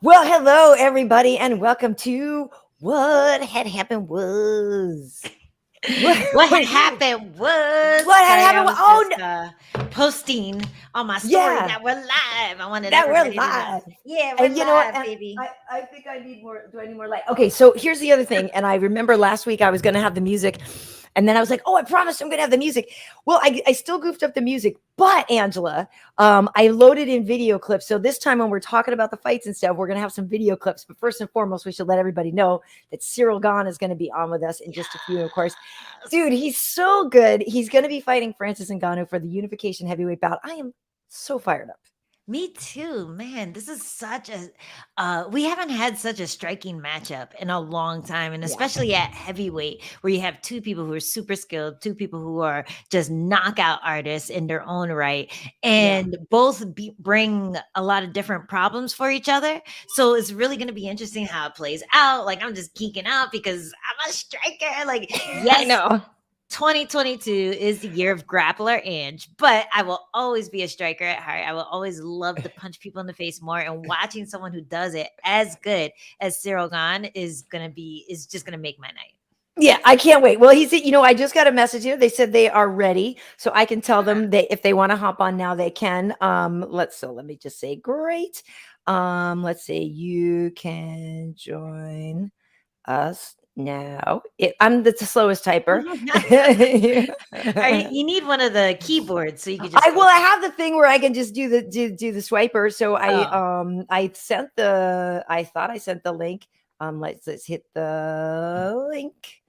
Well, hello, everybody, and welcome to What Had Happened Was. What, What had happened was, what had sorry, I happened? was Oh, just posting on my story yeah, that we're live. I wanted that we're everybody to know. live. Yeah, we're And you know what? live, And baby. I think I need more. Do I need more light? Okay, so here's the other thing. And I remember last week I was going to have the music. And then I was like, oh, I promised I'm going to have the music. Well, I still goofed up the music. But Angela, I loaded in video clips. So this time when we're talking about the fights and stuff, we're going to have some video clips. But first and foremost, we should let everybody know that Ciryl Gane is going to be on with us in just a few, of course. Dude, he's so good. He's going to be fighting Francis Ngannou for the unification heavyweight bout. I am so fired up. Me too, man. This is such a we haven't had such a striking matchup in a long time, and Yeah. especially at heavyweight, where you have two people who are super skilled, two people who are just knockout artists in their own right, Yeah. and both bring a lot of different problems for each other. So it's really going to be interesting how it plays out. Like I'm just geeking out because I'm a striker. Like I yes, know. 2022 is the year of grappler Ange, but I will always be a striker at heart. I will always love to punch people in the face more, and watching someone who does it as good as Ciryl Gane is just gonna make my night. Yeah, I can't wait. Well, I just got a message here. They said they are ready. So I can tell them if they want to hop on now, they can. Let me just say great. Let's say you can join us now. I'm the slowest typer. You need one of the keyboards so you can just. I have the thing where I can just do the swiper. So I thought I sent the link. Let's hit the link.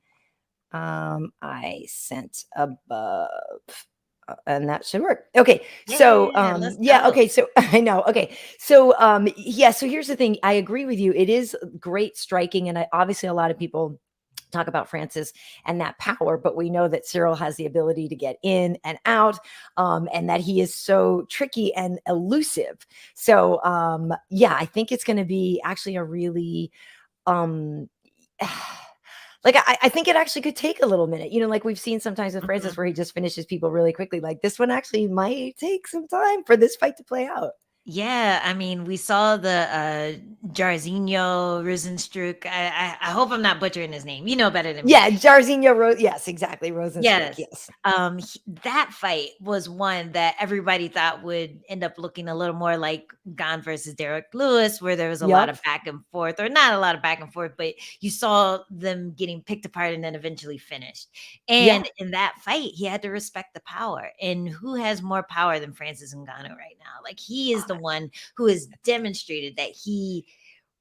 I sent above. And that should work. Okay. So okay. So I know. Okay. So so here's the thing. I agree with you. It is great striking, and obviously a lot of people talk about Francis and that power, but we know that Ciryl has the ability to get in and out, and that he is so tricky and elusive. So I think it's going to be actually a really like I think it actually could take a little minute, like we've seen sometimes with Francis where he just finishes people really quickly. Like this one actually might take some time for this fight to play out. Yeah, I mean, we saw the Jarzinho Rosenstruck. I hope I'm not butchering his name. You know better than me. Yeah, Jarzinho yes, exactly. Rosenstruck, yes. That fight was one that everybody thought would end up looking a little more like Gane versus Derricks Lewis, where there was a lot of back and forth, or not a lot of back and forth, but you saw them getting picked apart and then eventually finished. And in that fight, he had to respect the power. And who has more power than Francis Ngannou right now? Like he is the one who has demonstrated that he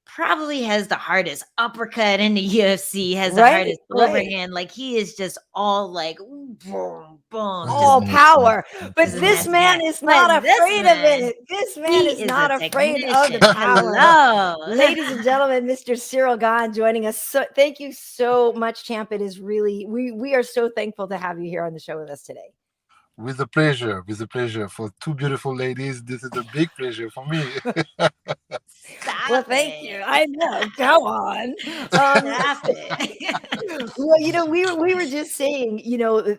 probably has the hardest uppercut in the UFC, has the hardest overhand. Like he is just all like boom, boom, all power. But this man is not afraid of it. This man is not afraid of the power. Hello, ladies and gentlemen, Mr. Ciryl Gane joining us. So thank you so much, champ. It is really we are so thankful to have you here on the show with us today. With a pleasure. For two beautiful ladies, this is a big pleasure for me. Well, thank you. I know. Go on. Well, we were just saying,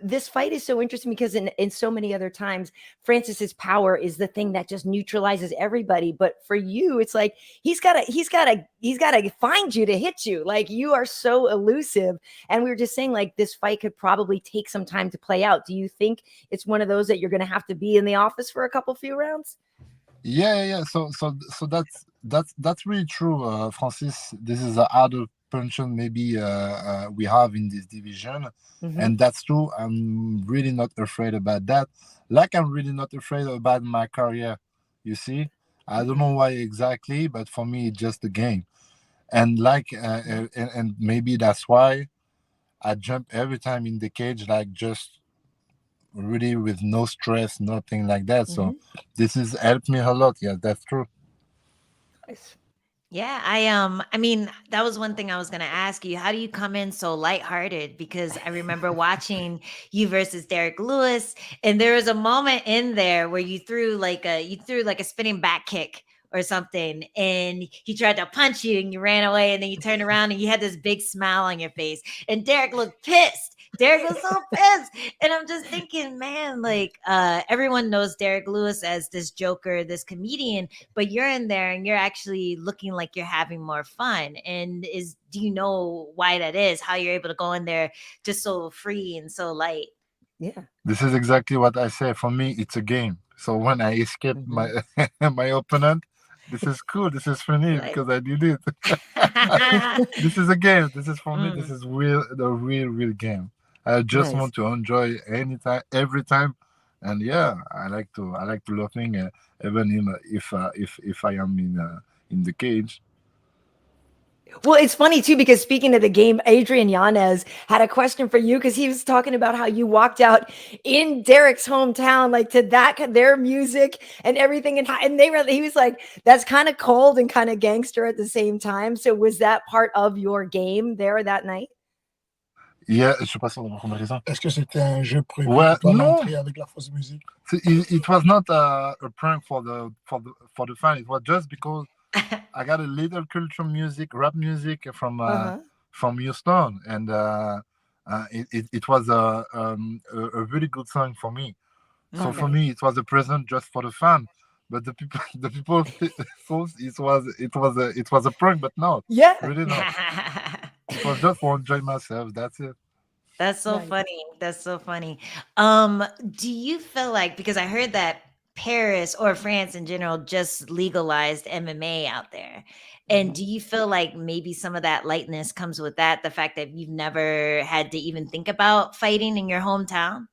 this fight is so interesting because in so many other times, Francis's power is the thing that just neutralizes everybody. But for you, it's like he's gotta find you to hit you. Like you are so elusive. And we were just saying, like, this fight could probably take some time to play out. Do you think it's one of those that you're gonna have to be in the office for a few rounds? Yeah. So that's really true, Francis. This is the harder punch maybe we have in this division, and that's true. I'm really not afraid about that. Like I'm really not afraid about my career. You see, I don't know why exactly, but for me, it's just a game, and and maybe that's why I jump every time in the cage, like just really with no stress, nothing like that. So this has helped me a lot. Yeah, that's true. Nice. Yeah, I mean, that was one thing I was gonna ask you. How do you come in so lighthearted? Because I remember watching you versus Derricks Lewis, and there was a moment in there where you threw like a spinning back kick or something, and he tried to punch you and you ran away, and then you turned around and you had this big smile on your face. And Derricks looked pissed. Derrick was so pissed. And I'm just thinking, man, like everyone knows Derrick Lewis as this joker, this comedian, but you're in there and you're actually looking like you're having more fun. And do you know why that is? How you're able to go in there just so free and so light? Yeah. This is exactly what I say. For me, it's a game. So when I escape my my opponent, this is cool. This is funny because I did it. This is a game. This is for me. This is the real game. I just want to enjoy anytime, every time, and yeah, I like to laughing, even if I am in the cage. Well, it's funny too, because speaking of the game, Adrian Yanez had a question for you, because he was talking about how you walked out in Derrick's hometown, like to their music and everything. And he was like, that's kind of cold and kind of gangster at the same time. So was that part of your game there that night? Yeah, je suis pas sûr de ma comparaison. Est-ce que c'était un jeu prévu pour toi d'entrer avec la fausse musique? It was not a prank for the fan. It was just because I got a little cultural music, rap music from Houston, and it was a really good song for me. So for me, it was a present just for the fan. But the people thought it was a prank, but no, really not. It was just for enjoy myself. That's it. That's so funny. That's so funny. Do you feel like, because I heard that Paris or France in general just legalized MMA out there, and do you feel like maybe some of that lightness comes with that, the fact that you've never had to even think about fighting in your hometown?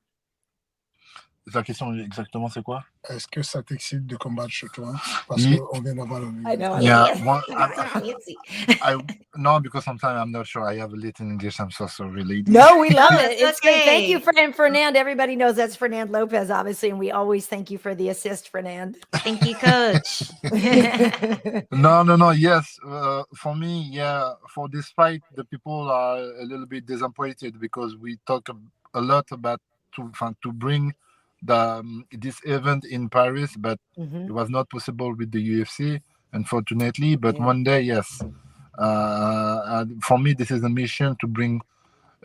La question exactement, c'est quoi? Est-ce que ça t'excite de combattre chez toi? Parce qu'on vient d'avoir le I know. Yeah. No, because sometimes I'm not sure. I have a little English. I'm so sorry, lady. No, we love it. It's great. Thank you, Fernand. Everybody knows that's Fernand Lopez, obviously, and we always thank you for the assist, Fernand. Thank you, Coach. No. Yes, for me, yeah. For this fight, the people are a little bit disappointed because we talk a lot about to bring this event in Paris, but it was not possible with the UFC, unfortunately. But one day, yes. For me, this is a mission to bring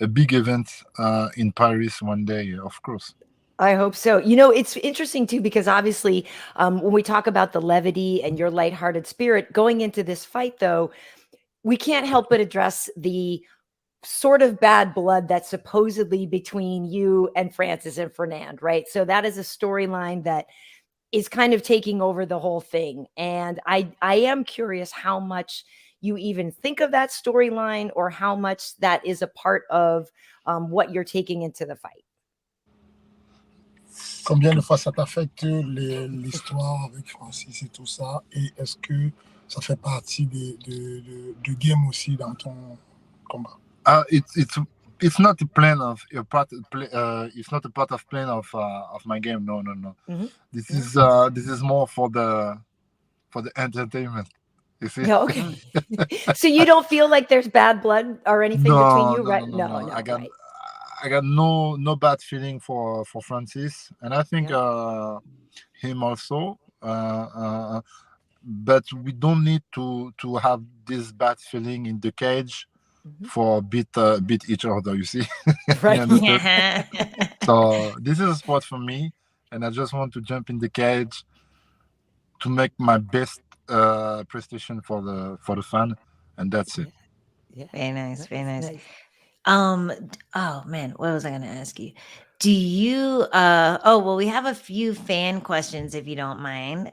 a big event in Paris one day, of course. I hope so. You know, it's interesting too, because obviously when we talk about the levity and your lighthearted spirit going into this fight, though, we can't help but address the sort of bad blood that's supposedly between you and Francis and Fernand, right? So that is a storyline that is kind of taking over the whole thing. And I am curious how much you even think of that storyline, or how much that is a part of what you're taking into the fight. Combien de fois ça t'affecte l'histoire avec Francis et tout ça? Et est-ce que ça fait partie du game aussi dans ton combat? It's not a plan of your part. It's not a part of plan of my game. No. This is more for the entertainment. You see? Yeah, okay. So you don't feel like there's bad blood or anything between you, right? No. I got no bad feeling for Francis, and I think him also. But we don't need to have this bad feeling in the cage for beat each other. You see, right? So this is a sport for me, and I just want to jump in the cage to make my best prestation for the fan, and that's it. Yeah. Very nice. Oh man, what was I going to ask you? Do you we have a few fan questions, if you don't mind.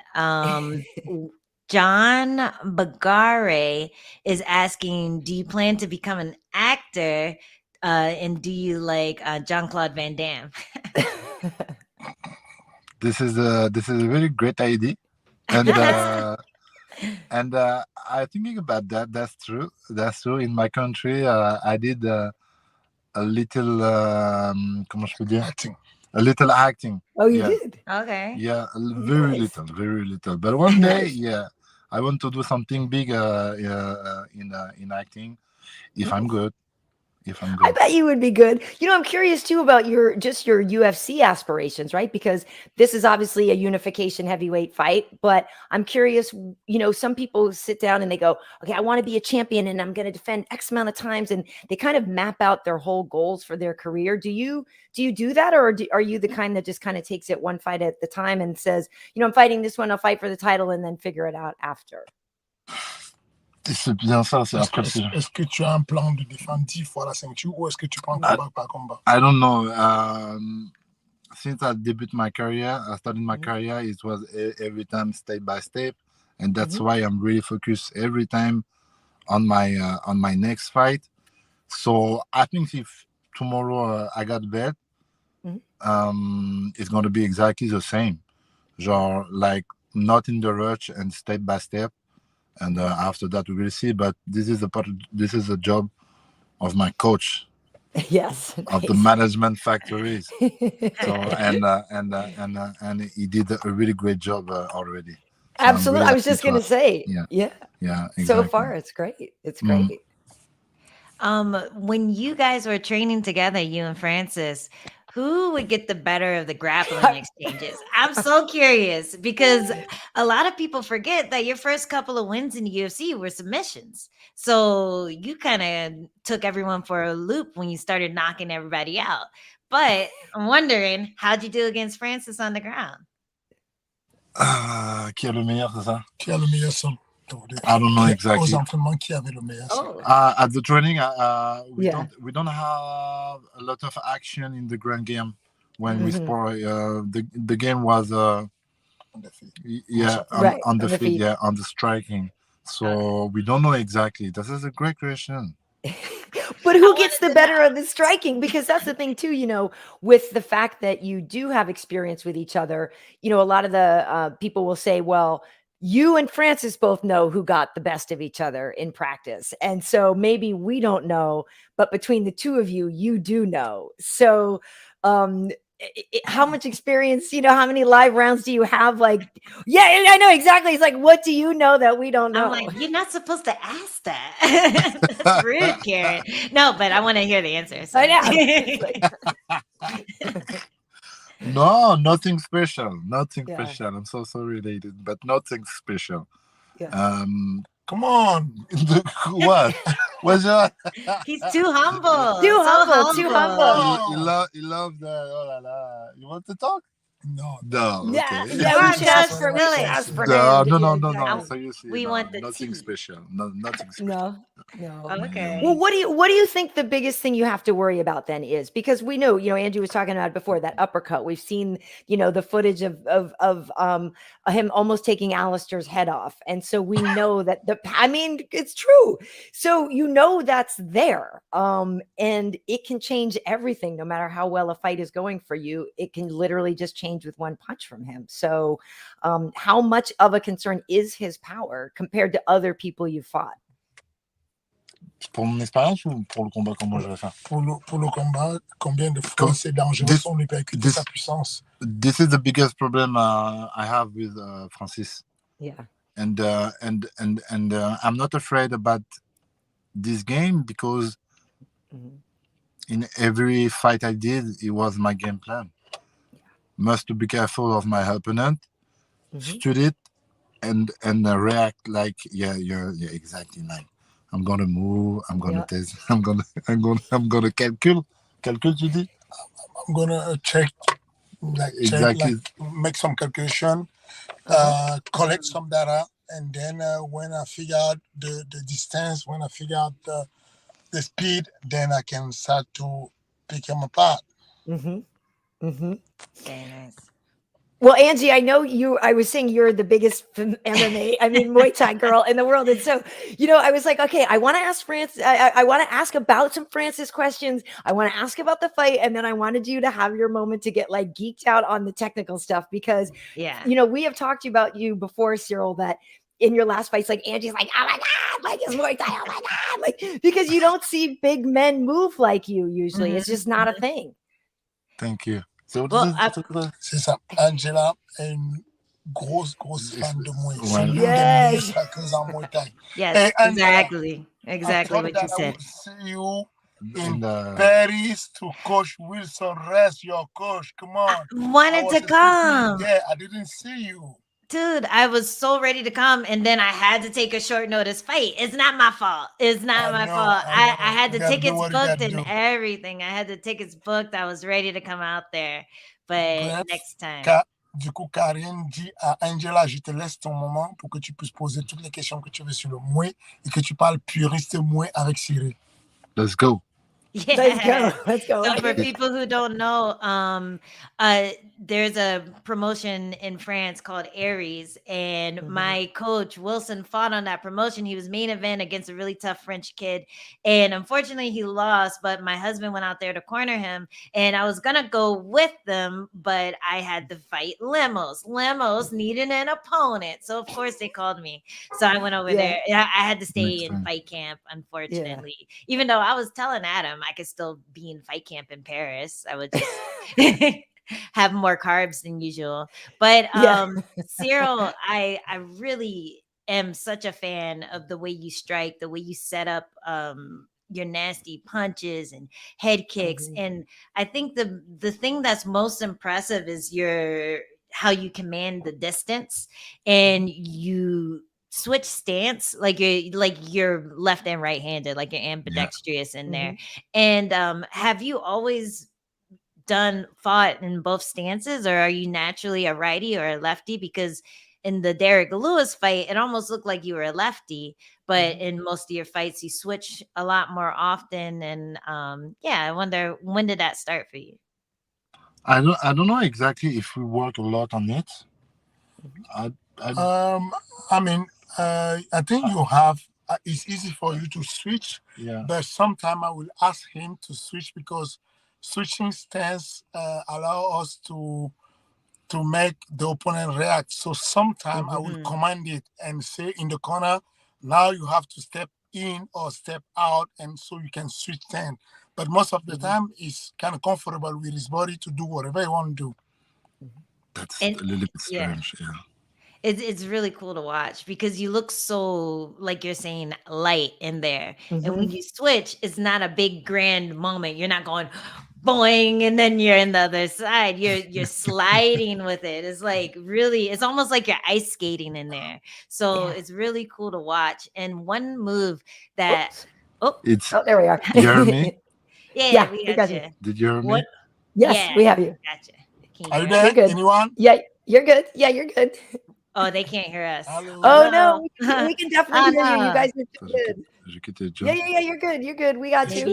John Bagare is asking, do you plan to become an actor, and do you like Jean-Claude Van Damme? This is a very great idea, and I'm thinking about that. That's true. In my country, I did a little comment je peux dire? A little acting. Oh, you did? Okay. Yeah, very little. But one day, I want to do something big in acting. If I'm good, if I'm I good. bet you would be good. I'm curious too about your UFC aspirations, right? Because this is obviously a unification heavyweight fight, but I'm curious, some people sit down and they go, okay, I want to be a champion and I'm going to defend X amount of times. And they kind of map out their whole goals for their career. Do you do that? Or are you the kind that just kind of takes it one fight at the time and says, I'm fighting this one, I'll fight for the title and then figure it out after? C'est bien ça, c'est après. Est-ce que tu as un plan de défendre 10 fois la ceinture ou est-ce que tu prends combat par combat? I don't know. Since I started my career, it was every time step by step, and that's why I'm really focused every time on my next fight. So I think if tomorrow I got bet, it's going to be exactly the same. Genre, like, not in the rush and step by step. And after that, we will see. But this is a job of my coach. Yes. Of the management factories. So and he did a really great job already. So absolutely. really I was just going to say. Yeah. Exactly. So far, it's great. It's great. When you guys were training together, you and Francis, who would get the better of the grappling exchanges? I'm so curious because a lot of people forget that your first couple of wins in the UFC were submissions. So you kind of took everyone for a loop when you started knocking everybody out. But I'm wondering, how'd you do against Francis on the ground? Qui a le meilleur, c'est ça? Qui a le meilleur son? I don't know exactly. Aux entraînements, qui avait le meilleur son? At the training, we don't have a lot of action in the grand game when we spar. The game was on the feet. On the feet, on the striking. So we don't know exactly. This is a great question. But who gets the better of the striking? Because that's the thing too, with the fact that you do have experience with each other, a lot of the people will say, well, you and Francis both know who got the best of each other in practice. And so maybe we don't know, but between the two of you, you do know. So how much experience, how many live rounds do you have? Like, yeah, I know exactly. It's like, what do you know that we don't know? I'm like, you're not supposed to ask that. That's rude, Karyn. No, but I want to hear the answer. So. I know. No, nothing special. Nothing special. I'm so related, but nothing special. Yeah. Come on. What? What's that? He's too humble. Too humble. He loves that. Oh la la. You want to talk? No. Yeah, Okay. yeah. We should ask for No. Seriously, we want the nothing tea. special. No, nothing special. No. Okay. Well, what do you think the biggest thing you have to worry about then is? Because we know, Andrew was talking about it before, that uppercut. We've seen, the footage of him almost taking Alistair's head off, and so we know that it's true. So that's there, and it can change everything. No matter how well a fight is going for you, it can literally just change with one punch from him. So, how much of a concern is his power compared to other people you fought? Pour mon expérience ou pour le combat, comment je vais faire? Pour le combat, combien de fois c'est dangereux on lui percute sa puissance? This is the biggest problem I have with Francis. Yeah. And I'm not afraid about this game because in every fight I did, it was my game plan. Must to be careful of my opponent, study it, and react like you're exactly like. I'm gonna move. I'm gonna test. I'm gonna calcul. Calcul, tu dis? I'm gonna check, make some calculation, collect some data, and then when I figure out the distance, when I figure out the speed, then I can start to pick him apart. Very nice. Well, Angie, I know I was saying you're the biggest MMA, Muay Thai girl in the world. And so, I was like, okay, I want to ask Francis, I want to ask about some Francis questions. I want to ask about the fight. And then I wanted you to have your moment to get like geeked out on the technical stuff because, we have talked about you before, Ciryl, that in your last fights, like Angie's like, oh my God, like it's Muay Thai, oh my God. Like, because you don't see big men move like you usually. It's just not a thing. Thank you. C'est ça. Angela est une grosse fan de Muay Thai. Yes. Yes, exactly what you said. See you in Paris to Coach Wilson Rest, your coach. Come on. I wanted to come. Yeah, I didn't see you. Dude, I was so ready to come, and then I had to take a short notice fight. It's not my fault. It's not my fault. I had the tickets booked and everything. I had the tickets booked. I was ready to come out there. But bref, next time. Du coup, Karyn dit à Angela, je te laisse ton moment pour que tu puisses poser toutes les questions que tu veux sur le mouet et que tu parles puriste mouet avec Ciryl. Let's go. Yeah. Let's go. So for people who don't know, there's a promotion in France called Aries, and my coach Wilson fought on that promotion. He was main event against a really tough French kid, and unfortunately he lost, but my husband went out there to corner him, and I was gonna go with them, but I had to fight Lemos needed an opponent, so of course they called me. So I went over there. I had to stay in fight camp, unfortunately, even though I was telling Adam I could still be in fight camp in Paris. I would just have more carbs than usual. But Ciryl, I really am such a fan of the way you strike, the way you set up your nasty punches and head kicks. And I think the thing that's most impressive is how you command the distance, and you switch stance, like you're left and right-handed, like you're ambidextrous in there. And have you always fought in both stances, or are you naturally a righty or a lefty? Because in the Derrick Lewis fight, it almost looked like you were a lefty, but in most of your fights you switch a lot more often. And I wonder, when did that start for you? I don't know exactly if we work a lot on it. I think you have. It's easy for you to switch, but sometimes I will ask him to switch, because switching stance allow us to make the opponent react. So sometimes I will command it and say in the corner, now you have to step in or step out, and so you can switch stance. But most of the time, he's kind of comfortable with his body to do whatever he want to do. That's a little bit strange, It's really cool to watch, because you look so, like you're saying, light in there. And when you switch, it's not a big grand moment. You're not going boing and then you're in the other side. You're sliding with it. It's like really, it's almost like you're ice skating in there. So it's really cool to watch. And one move that there we are. You hear me? Yeah, we got you. Did you hear me? Yes, we have you. Gotcha. Are you there? Good. Anyone? Yeah, you're good. Yeah, you're good. Oh, they can't hear us. Oh no, we can definitely hear you. You guys are good. Yeah, you're good. You're good. We got you.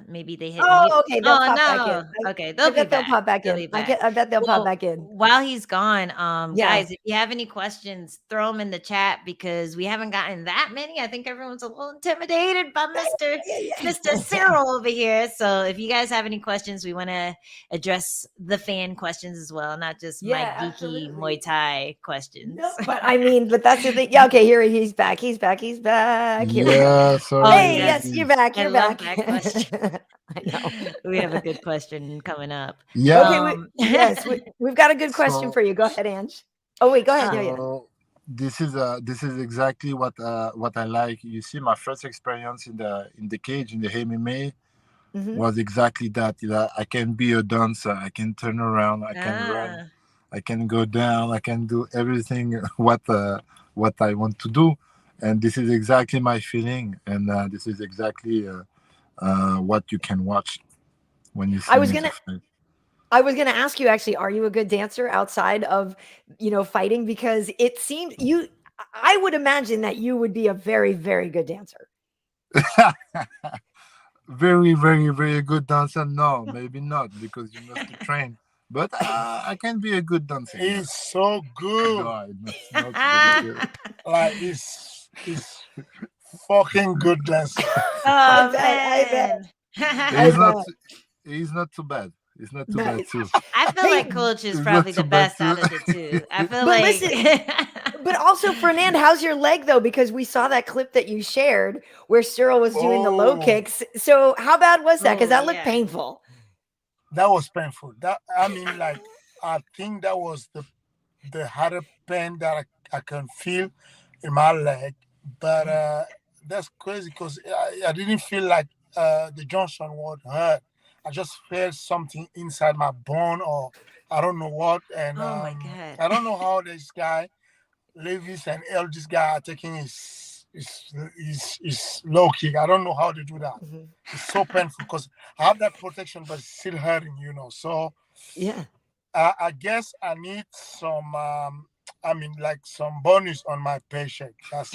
Maybe they hit. Okay. They'll pop back in. Okay, they'll pop back in. I bet they'll pop back in. While he's gone, guys, if you have any questions, throw them in the chat, because we haven't gotten that many. I think everyone's a little intimidated by Mr. Ciryl over here. So if you guys have any questions, we want to address the fan questions as well, not just my geeky Muay Thai questions. No, but that's the thing. Yeah, okay, here he's back. He's back. Here. Hey, yes, you're back. You're back. I know. We have a good question coming up. Yeah. Okay. We've got a good question for you. Go ahead, Ange. Oh wait, go ahead. This is exactly what I like. You see, my first experience in the cage, in the MMA, was exactly that. I can be a dancer. I can turn around. I can run. I can go down. I can do everything what I want to do. And this is exactly my feeling, and this is exactly what you can watch when you see. I was gonna ask you, actually, are you a good dancer outside of fighting? Because it seems I would imagine that you would be a very, very good dancer. Very, very, very good dancer. No, maybe not, because you must be trained. But I can be a good dancer. He's so good. No, like he's fucking good dancer. I bet. He's not too bad. He's not too bad too. I feel like Coach is probably the best out of the two. I feel but also, Fernand, how's your leg though? Because we saw that clip that you shared where Ciryl was doing the low kicks. So how bad was that? Because that looked painful. That was painful. I think that was the hardest pain that I can feel in my leg. But that's crazy, because I didn't feel like the Johnson would hurt. I just felt something inside my bone, or I don't know what. And Oh my God. I don't know how this guy, Levis and this guy, are taking his low kick. I don't know how to do that. It's so painful because I have that protection, but it's still hurting, So Yeah. I guess I need some. Like some bonus on my paycheck. That's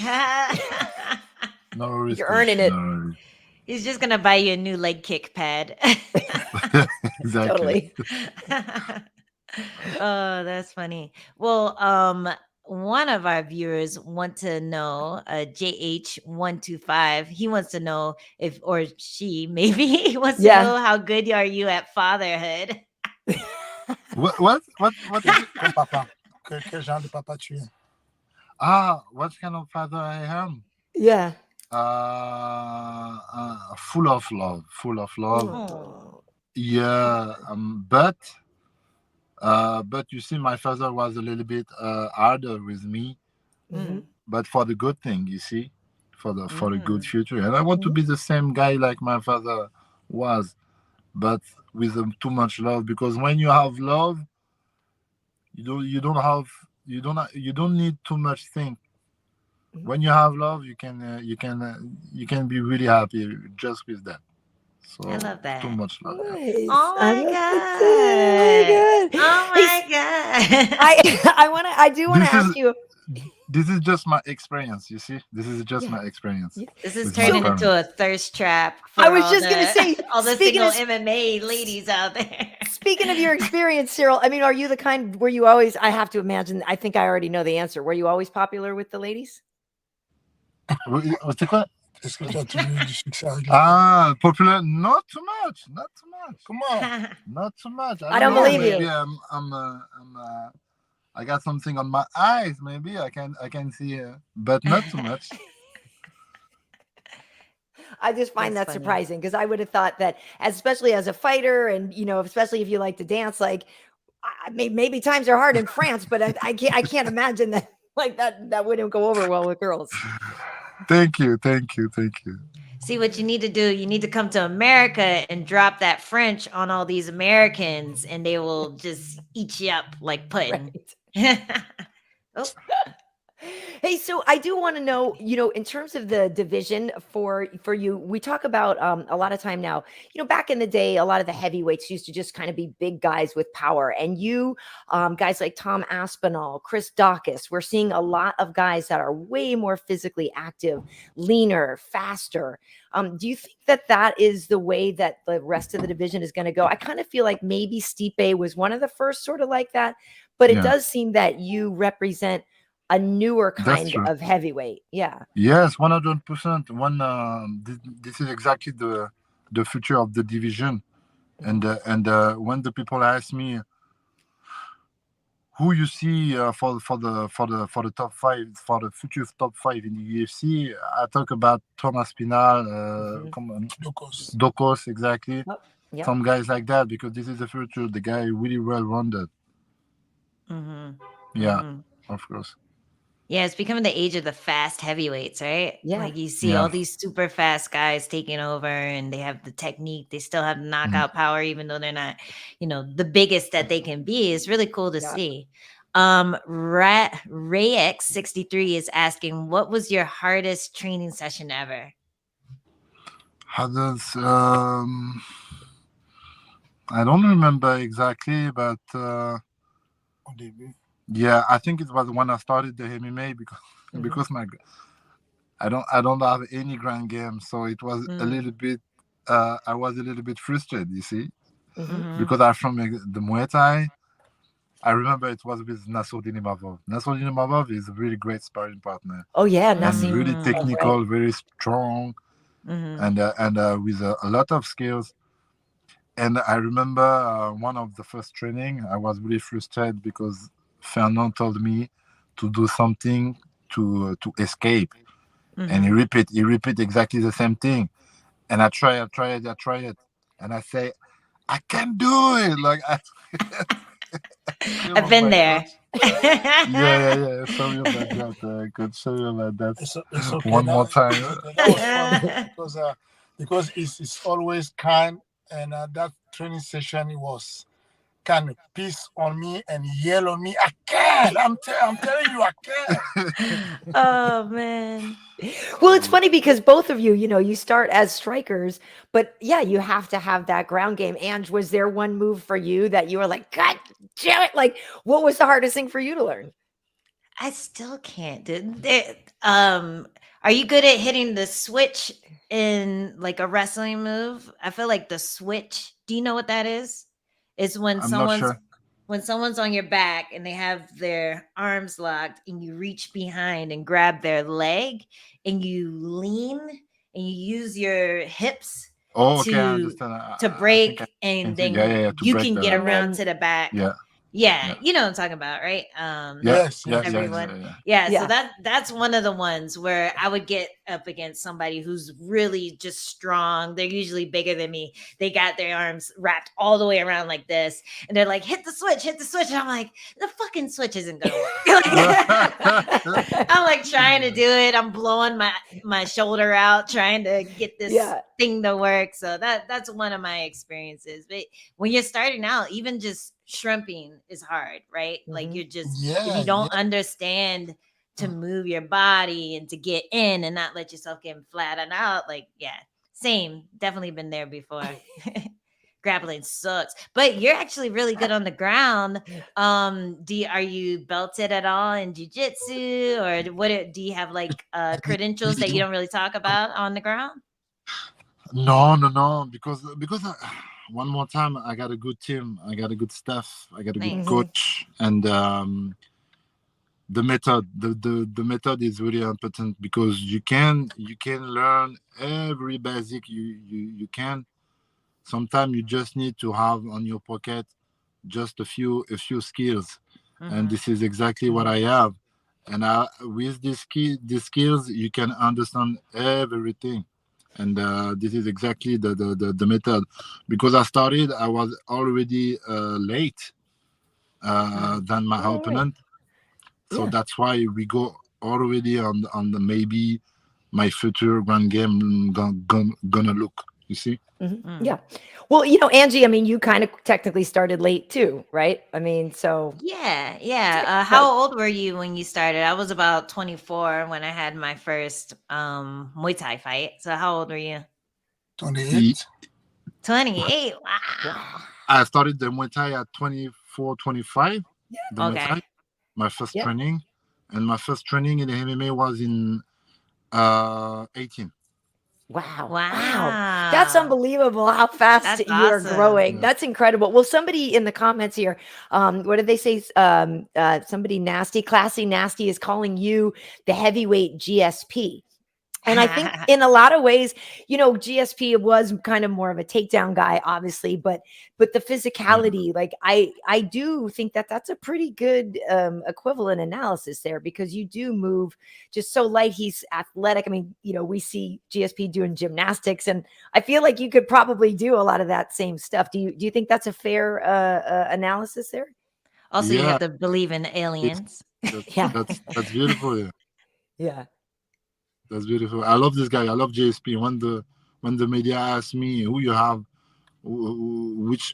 No worries. You're earning it. No worries. He's just gonna buy you a new leg kick pad. Exactly. Totally. Oh, that's funny. Well, one of our viewers want to know, JH125, he wants to know if, or she maybe, he wants to know how good are you at fatherhood? What is it? Comme papa. Quel genre de papa tu es? What kind of father I am? Yeah. Full of love. Oh. Yeah. But you see, my father was a little bit harder with me, but for the good thing, you see, for the good future. And I want to be the same guy like my father was, but with too much love. Because when you have love, you don't need too much thing. When you have love, you can be really happy just with that. So I love that. Too much love. Nice. Oh my God. Oh my God. I do want to ask you. This is just my experience, you see. This is just my experience. This is turning into a thirst trap. I was just going to say, all the single MMA ladies out there. Speaking of your experience, Ciryl, I mean, are you the kind where you always, I have to imagine, I think I already know the answer. Were you always popular with the ladies? C'est quoi? Est-ce que tu as toujours eu du succès avec popular? Not too much. Come on. Not too much. I don't believe you. Maybe I got something on my eyes. Maybe I can see, but not too much. I just find that surprising because I would have thought that, especially as a fighter, and especially if you like to dance, like maybe times are hard in France, but I can't imagine that that wouldn't go over well with girls. Thank you. See, what you need to do, you need to come to America and drop that French on all these Americans, and they will just eat you up like pudding. Right. Oh. Hey, so I do want to know, in terms of the division for you, we talk about a lot of time now, back in the day, a lot of the heavyweights used to just kind of be big guys with power. And guys like Tom Aspinall, Chris Dawkins, we're seeing a lot of guys that are way more physically active, leaner, faster. Do you think that is the way that the rest of the division is going to go? I kind of feel like maybe Stipe was one of the first sort of like that, but it does seem that you represent a newer kind of heavyweight. Yeah. Yes, 100%. This is exactly the future of the division. And when the people ask me who you see for the top five, for the future top five in the UFC, I talk about Thomas Pinal, Dokos, exactly. Oh, yep. Some guys like that, because this is the future. The guy really well rounded. Yeah, of course. Yeah, it's becoming the age of the fast heavyweights, right? Yeah. Like you see all these super fast guys taking over, and they have the technique. They still have knockout power, even though they're not, the biggest that they can be. It's really cool to see. Rayx63 is asking, what was your hardest training session ever? Hardest, I don't remember exactly, but yeah, I think it was when I started the MMA because I don't have any grand game, so it was a little bit. I was a little bit frustrated, you see, because I'm from the Muay Thai. I remember it was with Nassourdine Imavov. Nassourdine Imavov is a really great sparring partner. Oh yeah, and really technical, very strong, and with a lot of skills. And I remember one of the first training, I was really frustrated because Fernand told me to do something to escape, and he repeat exactly the same thing, and I try it, and I say I can't do it. Like I've been there. Yeah. Sorry about that. I could show you about that it's okay. one more time. That was fun because because it's always kind. And that training session, it was kind of piss on me and yell on me. I can't. I'm telling you, I can't. Oh man. Well, it's funny because both of you, you start as strikers, but yeah, you have to have that ground game. Ange, was there one move for you that you were like, God damn it? Like, what was the hardest thing for you to learn? I still can't. Are you good at hitting the switch in like a wrestling move? I feel like the switch. Do you know what that is? It's when I'm not sure. someone's on your back and they have their arms locked and you reach behind and grab their leg and you lean and you use your hips Oh, okay, I to understand. to I break think and yeah, then yeah, to you break can get the. around to the back. Yeah, Yeah, yeah, you know what I'm talking about, right? yeah, Yes, yeah, yes. yeah, Everyone. Yeah, so Yeah. that's one of the ones where I would get up against somebody who's really just strong. They're usually bigger than me. They got their arms wrapped all the way around like this, and they're like, hit the switch. And I'm like, the fucking switch isn't gonna work. I'm like trying to do it. I'm blowing my shoulder out, trying to get this Yeah. thing to work. So that's one of my experiences. But when you're starting out, even just shrimping is hard, right? Like you're just if Yeah, you don't yeah. understand to move your body and to get in and not let yourself get flat and out, like same. Definitely been there before. Grappling sucks, but you're actually really good on the ground. Are you belted at all in jiu-jitsu, or do you have like credentials that you don't really talk about on the ground? No, because one more time, I got a good team, I got a good staff, I got a good Nice. coach, and the method is really important because you can learn every basic you can. Sometimes you just need to have on your pocket just a few skills, and this is exactly what I have. And with these skills, you can understand everything. And this is exactly the method. Because I was already late than my opponent, so that's why we go already on the maybe my future grand game gonna look. You see. Yeah. Well, Angie, I mean, you kind of technically started late too, right? I mean, so Yeah. How old were you when you started? I was about 24 when I had my first Muay Thai fight. So how old were you? 28. 28. Wow. I started the Muay Thai at 24, 25. The Muay Okay. Thai, my first training, and my first training in the MMA was in 18. Wow. That's unbelievable how fast That's you are awesome. growing. Yeah. That's incredible. Well, somebody in the comments here, what did they say? Somebody classy nasty is calling you the heavyweight GSP. And I think in a lot of ways, GSP was kind of more of a takedown guy, obviously, but the physicality, like I do think that that's a pretty good equivalent analysis there, because you do move just so light. He's athletic. I mean, we see GSP doing gymnastics, and I feel like you could probably do a lot of that same stuff. Do you think that's a fair analysis there? Also, you have to believe in aliens. That's beautiful. Yeah. Yeah. That's beautiful. I love this guy. I love JSP. When the media ask me who you have, which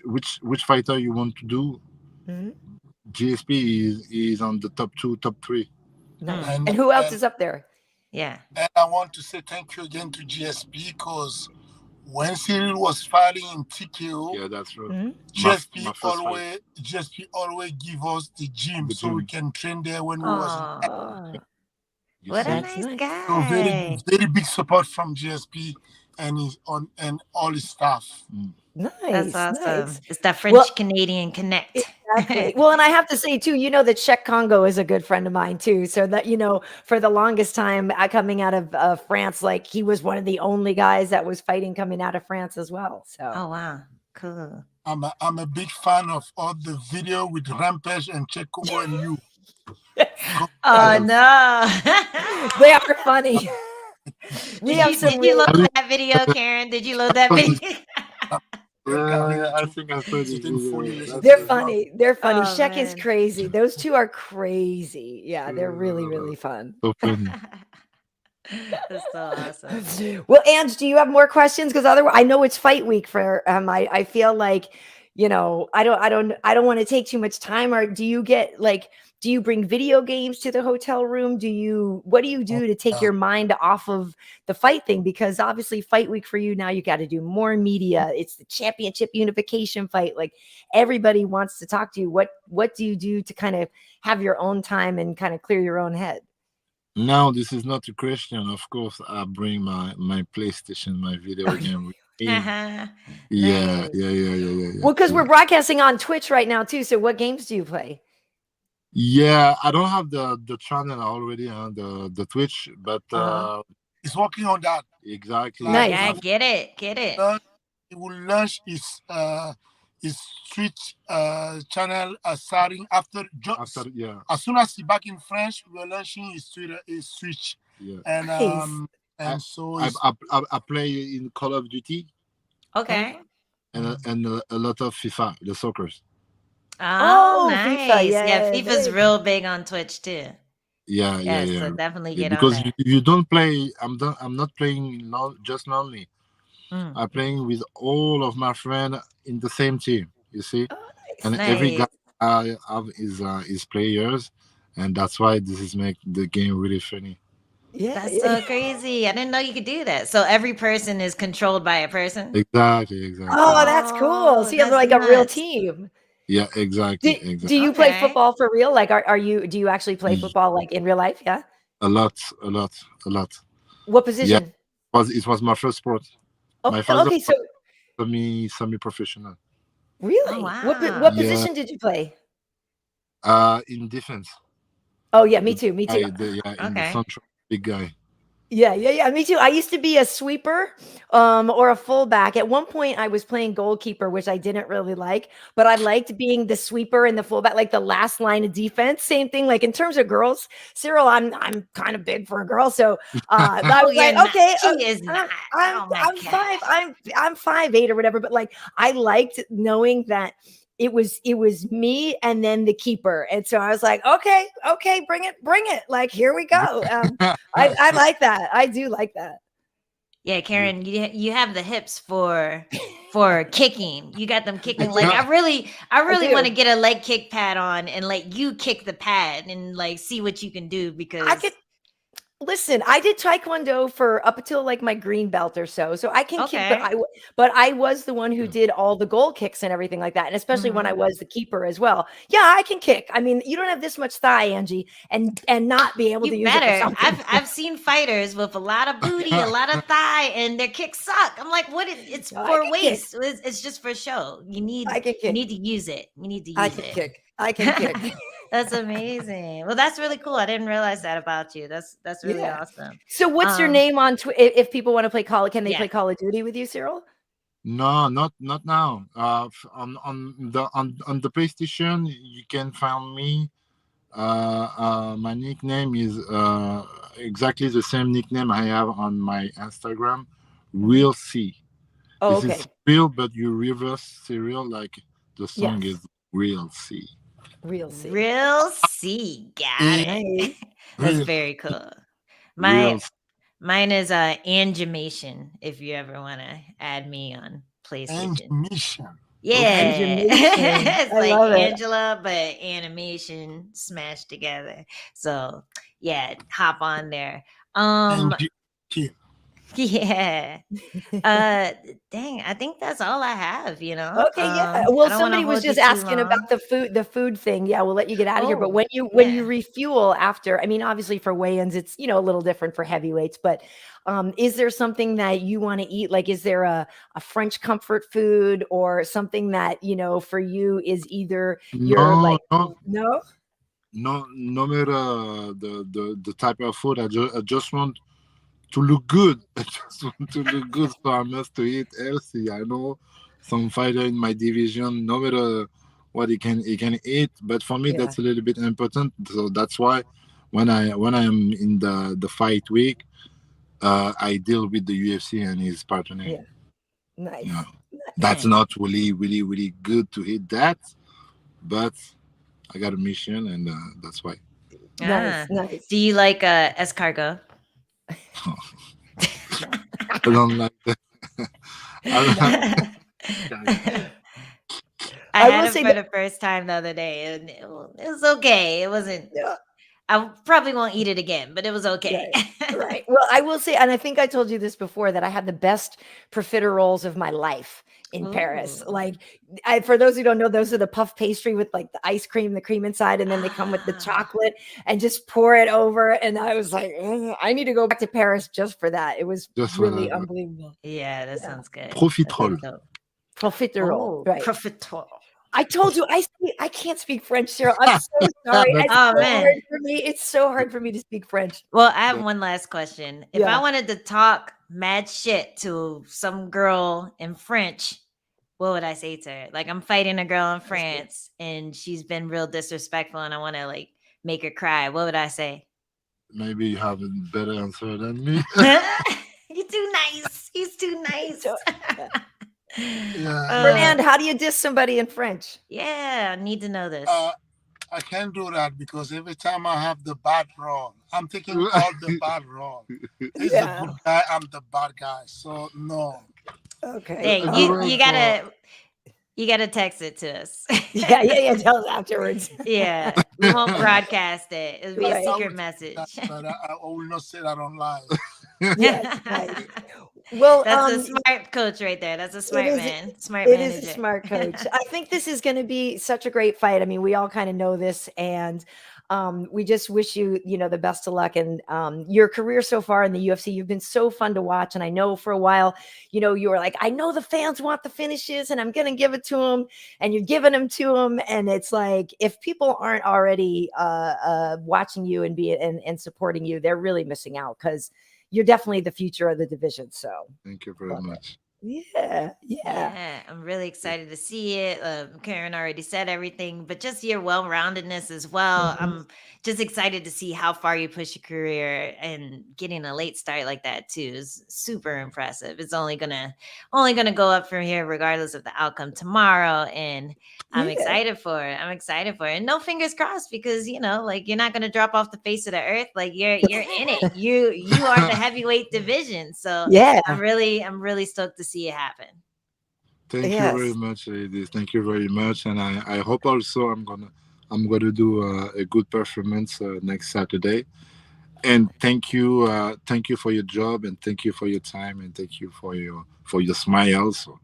fighter you want to do, GSP is on the top 2, top 3. Nice. And who else is up there? Yeah. And I want to say thank you again to GSP, because when Ciryl was fighting in TKO, that's true. GSP always give us the gym so we can train there when we was. What a nice guy. So very, very big support from GSP and all his staff. Nice. That's awesome. Nice. It's that French-Canadian connect. Exactly. Well, and I have to say too, that Czech Congo is a good friend of mine too. So that, for the longest time coming out of France, like he was one of the only guys that was fighting coming out of France as well. So. Oh, wow. Cool. I'm a big fan of all the video with Rampage and Czech Congo and you. Oh no. They are funny. Did you load that video, Karen? Did you load that video? I think I saw it. They're funny. They're funny. Oh, Czech is man. crazy. Those two are crazy. Yeah, they're really, really fun. So funny. That's so awesome. Well, Ange, do you have more questions? Because otherwise, I know it's fight week for I feel like, I don't want to take too much time. Or do you get like, do you bring video games to the hotel room? What do you do to take your mind off of the fight thing? Because obviously fight week for you now, you got to do more media. It's the championship unification fight. Like everybody wants to talk to you. What do you do to kind of have your own time and kind of clear your own head? No, this is not a question. Of course, I bring my PlayStation, my video game with me. Nice. Yeah. Well, because we're broadcasting on Twitch right now too. So what games do you play? Yeah, I don't have the channel already on the Twitch, but He's working on that. exactly. Nice. Yeah, get it. He will launch his Twitch channel starting after Yeah. as soon as he's back in France, we're launching his Twitch. Yeah. And Nice. so I play in Call of Duty Okay. and a lot of FIFA, the soccer. Oh, FIFA. nice. Yeah, Yeah, FIFA's very- real big on Twitch too. Yeah. So definitely Yeah, get on because that. you don't play. I'm not playing just lonely. Mm. I'm playing with all of my friends in the same team. You see, Oh, and nice. every guy Nice. I have is players, and that's why this is make the game really funny. Yeah, That's yeah. so crazy. I didn't know you could do that. So every person is controlled by a person? Exactly. Oh, that's cool. So you have that's like a real nuts. team. Yeah, exactly. Do you play Okay. football for real? Like, do you actually play football like in real life? Yeah. A lot. What Yeah, position? it was my first sport. My Okay, father okay. So was semi-professional. Oh, really, what wow. position did you play? In defense. Oh yeah, me The too. Me too. in the Okay. central, big guy. Yeah. Me too. I used to be a sweeper, or a fullback. At one point, I was playing goalkeeper, which I didn't really like, but I liked being the sweeper and the fullback, like the last line of defense. Same thing. Like in terms of girls, Ciryl, I'm kind of big for a girl, so I Oh, was you're like, not. okay, She is not. Oh my I'm God. 5, I'm 5'8" or whatever. But like, I liked knowing that it was me and then the keeper, and so I was like, okay, bring it, like here we go. I like that. I do like that. Yeah, Karyn, you have the hips for kicking. You got them kicking. do. Like I really want to do. get a leg kick pad on and let you kick the pad and like see what you can do I because could listen. I did taekwondo for up until like my green belt or so, so I can kick. But okay. I was the one who did all the goal kicks and everything like that, and especially when I Mhm. was the keeper as well. Yeah, I can kick. I mean, you don't have this much thigh, Angie, and not be able to You use it for better. something. I've seen fighters with a lot of booty, a lot of thigh, and their kicks suck. I'm like, what? It's No, I for can kick. waist. It's just for show. I can You kick. need to use it. You need to I use can it. kick. I can kick. That's amazing. Well, that's really cool. I didn't realize that about you. That's really Yeah. awesome. So, what's your name on Twitter? If people want to play can they Yeah. play Call of Duty with you, Ciryl? No, not now. On the PlayStation, you can find me. My nickname is exactly the same nickname I have on my Instagram. Real C. Oh, This okay. is real, but you reverse Ciryl like the song Yes. is Real C. Real C. Real C. Got it. Nice. That's Real. very cool. Real. Mine is Angemation. If you ever want to add me on PlayStation. Animation. Yeah, Animation. it's I like love it. Angela, but animation smashed together. So yeah, hop on there. NG. Yeah. Dang, I think that's all I have, you know. Okay, yeah. I Well, don't wanna somebody was hold you just too asking long. about the food thing. Yeah, we'll let you get out of here. But Oh, when you yeah. refuel after, I mean, obviously for weigh-ins, it's a little different for heavyweights. But is there something that you want to eat? Like, is there a French comfort food or something that for you is either you're like no? No matter the type of food, I just want to look good. I just want to look good, so I must to eat healthy. I know some fighter in my division, no matter what he can eat, but for me Yeah. that's a little bit important. So that's why when I am in the fight week, I deal with the UFC and his partner. Yeah. Nice. Yeah. That's Nice. not really good to eat that, but I got a mission, and that's why. Nice. Do you like escargot? I don't like that. I had it for the first time the other day, and it was okay. It wasn't. Yeah. I probably won't eat it again, but it was okay. Right. Well, I will say, and I think I told you this before, that I had the best profiteroles of my life in Paris. Like, for those who don't know, those are the puff pastry with like the ice cream, the cream inside, and then they come with the chocolate and just pour it over. And I was like, I need to go back to Paris just for that. It was just really unbelievable. Yeah, that sounds good. Profiterole. Profiterole. Right. Profiterole. I told you I can't speak French, Ciryl. I'm so sorry. It's hard for me. It's so hard for me to speak French. Well, I have one last question. If I wanted to talk mad shit to some girl in French, what would I say to her? Like, I'm fighting a girl in France and she's been real disrespectful and I want to like make her cry. What would I say? Maybe you have a better answer than me. You're too nice. He's too nice. Fernand, how do you diss somebody in French? Yeah, I need to know this. I can't do that because every time I have the bad wrong, I'm taking all the bad wrong. He's the good guy, I'm the bad guy. So no. Okay. Hey, you gotta text it to us. yeah. Tell us afterwards. Yeah, we won't broadcast it. It'll be a secret message. But I will not say that online. Yes. Well, that's a smart coach right there. That's a smart man. Smart manager. It is a smart coach. I think this is going to be such a great fight. I mean, we all kind of know this, and we just wish you, the best of luck. And your career so far in the UFC, you've been so fun to watch. And I know for a while, you were like, I know the fans want the finishes, and I'm going to give it to them. And you're giving them to them. And it's like, if people aren't already watching you and supporting you, they're really missing out, because you're definitely the future of the division. So thank you very much. Yeah. I'm really excited to see it. Karyn already said everything, but just your well-roundedness as well. I'm just excited to see how far you push your career, and getting a late start like that too is super impressive. It's only gonna go up from here, regardless of the outcome tomorrow. And I'm excited for it. And no fingers crossed, because like, you're not gonna drop off the face of the earth. Like, you're in it. You are the heavyweight division. So I'm really stoked to see it happen. Thank you very much, ladies. Thank you very much, and I hope also I'm gonna do a good performance next Saturday. And thank you for your job, and thank you for your time, and thank you for your smile also.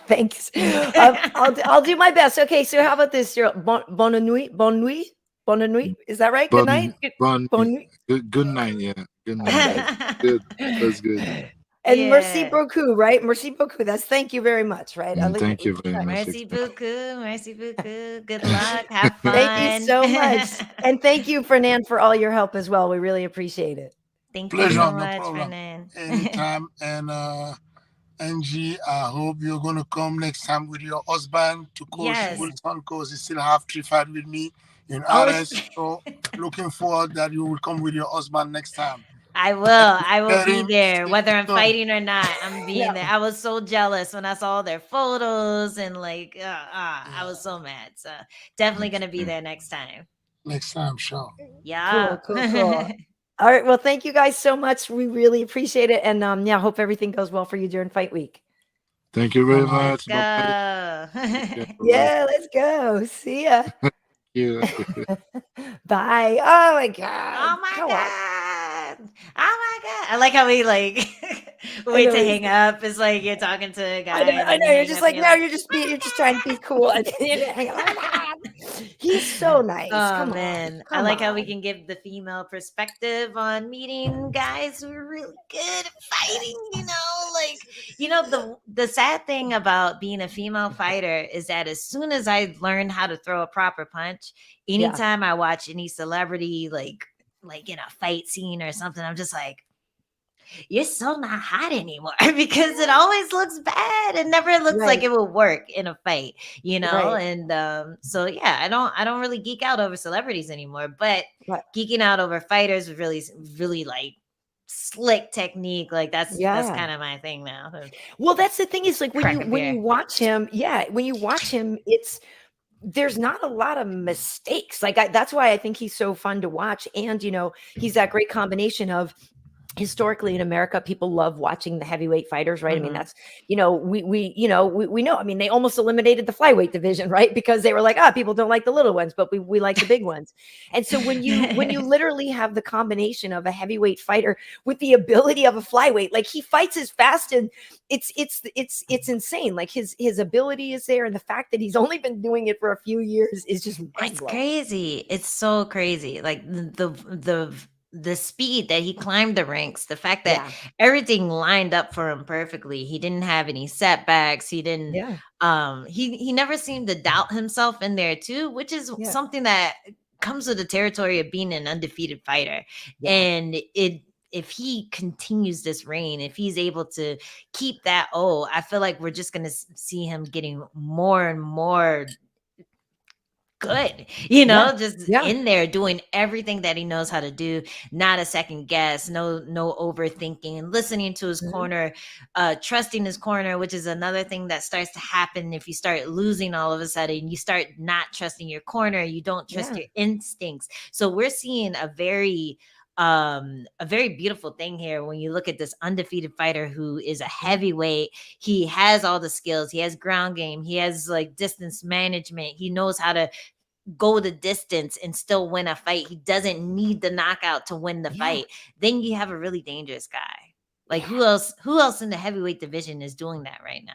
Thanks. I'll do my best. Okay, so how about this? Bonne nuit. Is that right? Good night. Bonne nuit. Good night. Yeah. Good night. Good. That's good. And merci beaucoup, right? Merci beaucoup. That's thank you very much, right? Thank you very much. Merci beaucoup. Good luck. Have fun. Thank you so much. And thank you, Fernand, for all your help as well. We really appreciate it. Thank you so much, Fernand. Anytime. And Angie, I hope you're going to come next time with your husband to coach Wilson, because he still have 3 fights with me in RS. So looking forward that you will come with your husband next time. I will be there, whether I'm fighting or not. I'm being there. I was so jealous when I saw their photos, and like, I was so mad. So definitely going to be there next time. Next time, sure. Yeah. Cool. All right. Well, thank you guys so much. We really appreciate it. And hope everything goes well for you during fight week. Thank you very much. Let's go. Let's go. See ya. Bye. Oh my God. I like how we like wait to hang up. It's like you're talking to a guy. I know. You're just like, no, you're just trying to be cool. And hang on. He's so nice. Oh man. I like how we can give the female perspective on meeting guys who are really good at fighting, the sad thing about being a female fighter is that as soon as I learned how to throw a proper punch, anytime I watch any celebrity like in a fight scene or something, I'm just like, you're so not hot anymore, because it always looks bad. It never looks like it will work in a fight, And so I don't really geek out over celebrities anymore, but geeking out over fighters with really like slick technique, like that's kind of my thing now. Well, that's the thing, is like when you watch him, it's there's not a lot of mistakes. Like that's why I think he's so fun to watch. And, he's that great combination of historically in America, people love watching the heavyweight fighters, right? I mean, that's, we know, I mean, they almost eliminated the flyweight division, right? Because they were like, people don't like the little ones, but we like the big ones. And so when you literally have the combination of a heavyweight fighter with the ability of a flyweight, like he fights as fast, and it's insane. Like his ability is there. And the fact that he's only been doing it for a few years is just it's crazy. It's so crazy. Like the speed that he climbed the ranks, the fact that everything lined up for him perfectly. He didn't have any setbacks. He didn't, he never seemed to doubt himself in there too, which is something that comes with the territory of being an undefeated fighter. And if he continues this reign, if he's able to keep that, I feel like we're just going to see him getting more and more good, just in there doing everything that he knows how to do, not a second guess, no overthinking, listening to his corner, trusting his corner, which is another thing that starts to happen if you start losing all of a sudden. You start not trusting your corner, you don't trust your instincts. So we're seeing a very beautiful thing here when you look at this undefeated fighter who is a heavyweight. He has all the skills, he has ground game, he has like distance management, he knows how to go the distance and still win a fight. He doesn't need the knockout to win the fight. Then you have a really dangerous guy. Like who else in the heavyweight division is doing that right now?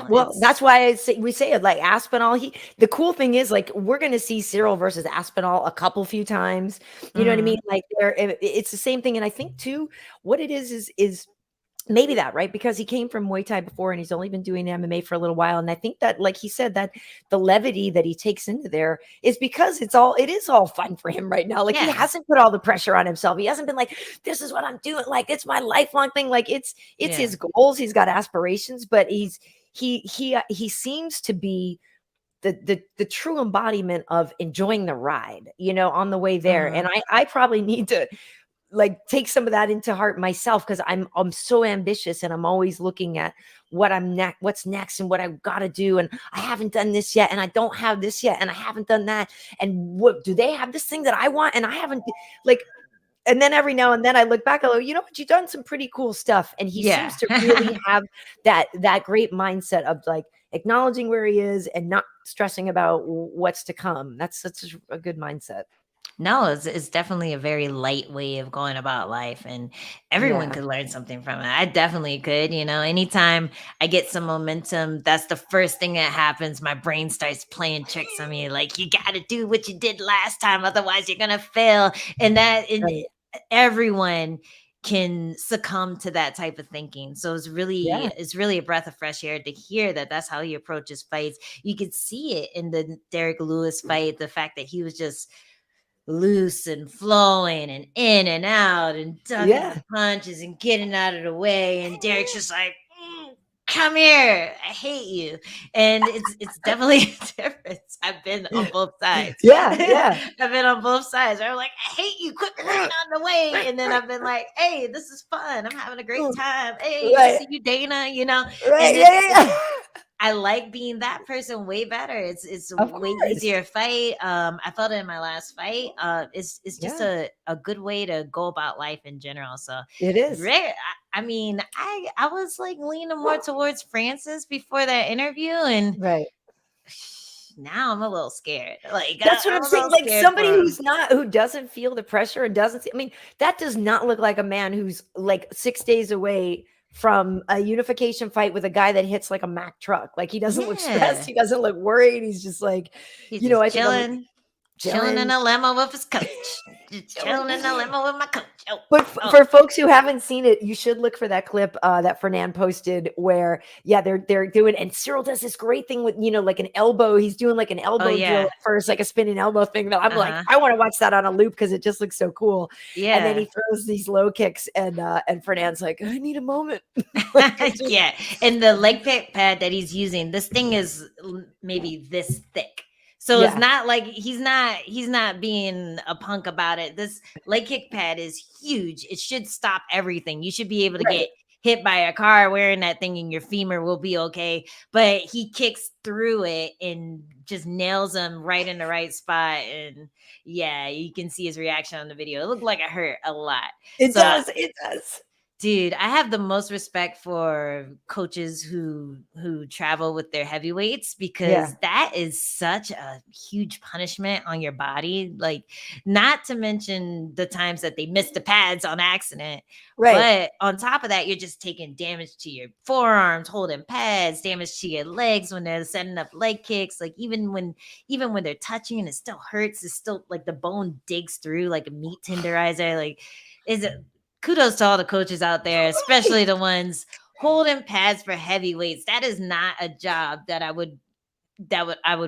Well, that's why we say it, like Aspinall. The cool thing is, like, we're going to see Ciryl versus Aspinall a few times. You know what I mean? Like, it's the same thing. And I think too, what it is maybe that, right? Because he came from Muay Thai before and he's only been doing MMA for a little while. And I think that, like he said, that the levity that he takes into there is because it is all fun for him right now. Like he hasn't put all the pressure on himself. He hasn't been like, this is what I'm doing. Like, it's my lifelong thing. Like it's his goals. He's got aspirations, but he seems to be the true embodiment of enjoying the ride, on the way there. And I probably need to like take some of that into heart myself, because I'm so ambitious and I'm always looking at what's next and what I've got to do, and I haven't done this yet, and I don't have this yet, and I haven't done that, and what do they have this thing that I want and I haven't, like. And then every now and then I look back, I go, you know what, you've done some pretty cool stuff. And he seems to really have that great mindset of like acknowledging where he is and not stressing about what's to come. That's such a good mindset. No, it's definitely a very light way of going about life, and everyone could learn something from it. I definitely could, anytime I get some momentum, that's the first thing that happens. My brain starts playing tricks on me. Like, you got to do what you did last time, otherwise you're going to fail. And everyone can succumb to that type of thinking. So it's really a breath of fresh air to hear that that's how he approaches fights. You could see it in the Derrick Lewis fight, the fact that he was just loose and flowing and in and out and ducking punches and getting out of the way, and Derrick's just like, come here, I hate you. And it's definitely a difference. I've been on both sides. I've been on both sides. I'm like, I hate you, quit running out of the way. And then I've been like, hey, this is fun, I'm having a great time. Hey, see you, Dana, I like being that person way better. It's a way easier fight. I felt it in my last fight. It's just a good way to go about life in general. So it is. I mean, I was like leaning more towards Francis before that interview, and now I'm a little scared. Like, that's what I'm saying. Like somebody who doesn't feel the pressure and doesn't see, I mean, that does not look like a man who's like 6 days away from a unification fight with a guy that hits like a Mack truck. Like, he doesn't look stressed. He doesn't look worried. He's just like, I chilling in a limo with his coach. Chilling in a limo with my coach. But for folks who haven't seen it, you should look for that clip that Fernand posted where, they're doing, and Ciryl does this great thing with, like an elbow. He's doing like an elbow drill at first, like a spinning elbow thing that I'm like, I want to watch that on a loop because it just looks so cool. And then he throws these low kicks, and Fernand's like, I need a moment. And the leg kick pad that he's using, this thing is maybe this thick. So it's not like he's not being a punk about it. This leg kick pad is huge. It should stop everything. You should be able to get hit by a car wearing that thing and your femur will be okay. But he kicks through it and just nails him right in the right spot. And yeah, you can see his reaction on the video. It looked like it hurt a lot. It does. Dude, I have the most respect for coaches who travel with their heavyweights, because that is such a huge punishment on your body. Like, not to mention the times that they miss the pads on accident. Right. But on top of that, you're just taking damage to your forearms, holding pads, damage to your legs when they're setting up leg kicks. Like, even when they're touching and it still hurts, it's still like the bone digs through like a meat tenderizer. Like, kudos to all the coaches out there, especially the ones holding pads for heavyweights. That is not a job that I would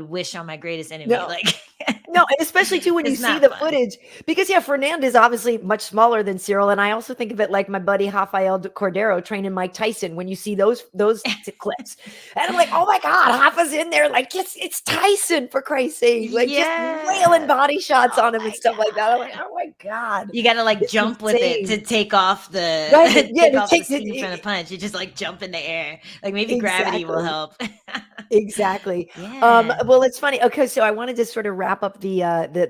wish on my greatest enemy. No. Like, no, and especially too when you see the footage, because Fernand is obviously much smaller than Ciryl, and I also think of it like my buddy Rafael Cordero training Mike Tyson. When you see those clips, and I'm like, oh my God, Rafa's in there, like it's Tyson, for Christ's sake, like just wailing body shots on him and stuff like that. I'm like, oh my God, you got to like jump with it to take off the the steam from the punch. You just like jump in the air, like maybe gravity will help. Exactly. Well, it's funny. Okay, so I wanted to sort of wrap up the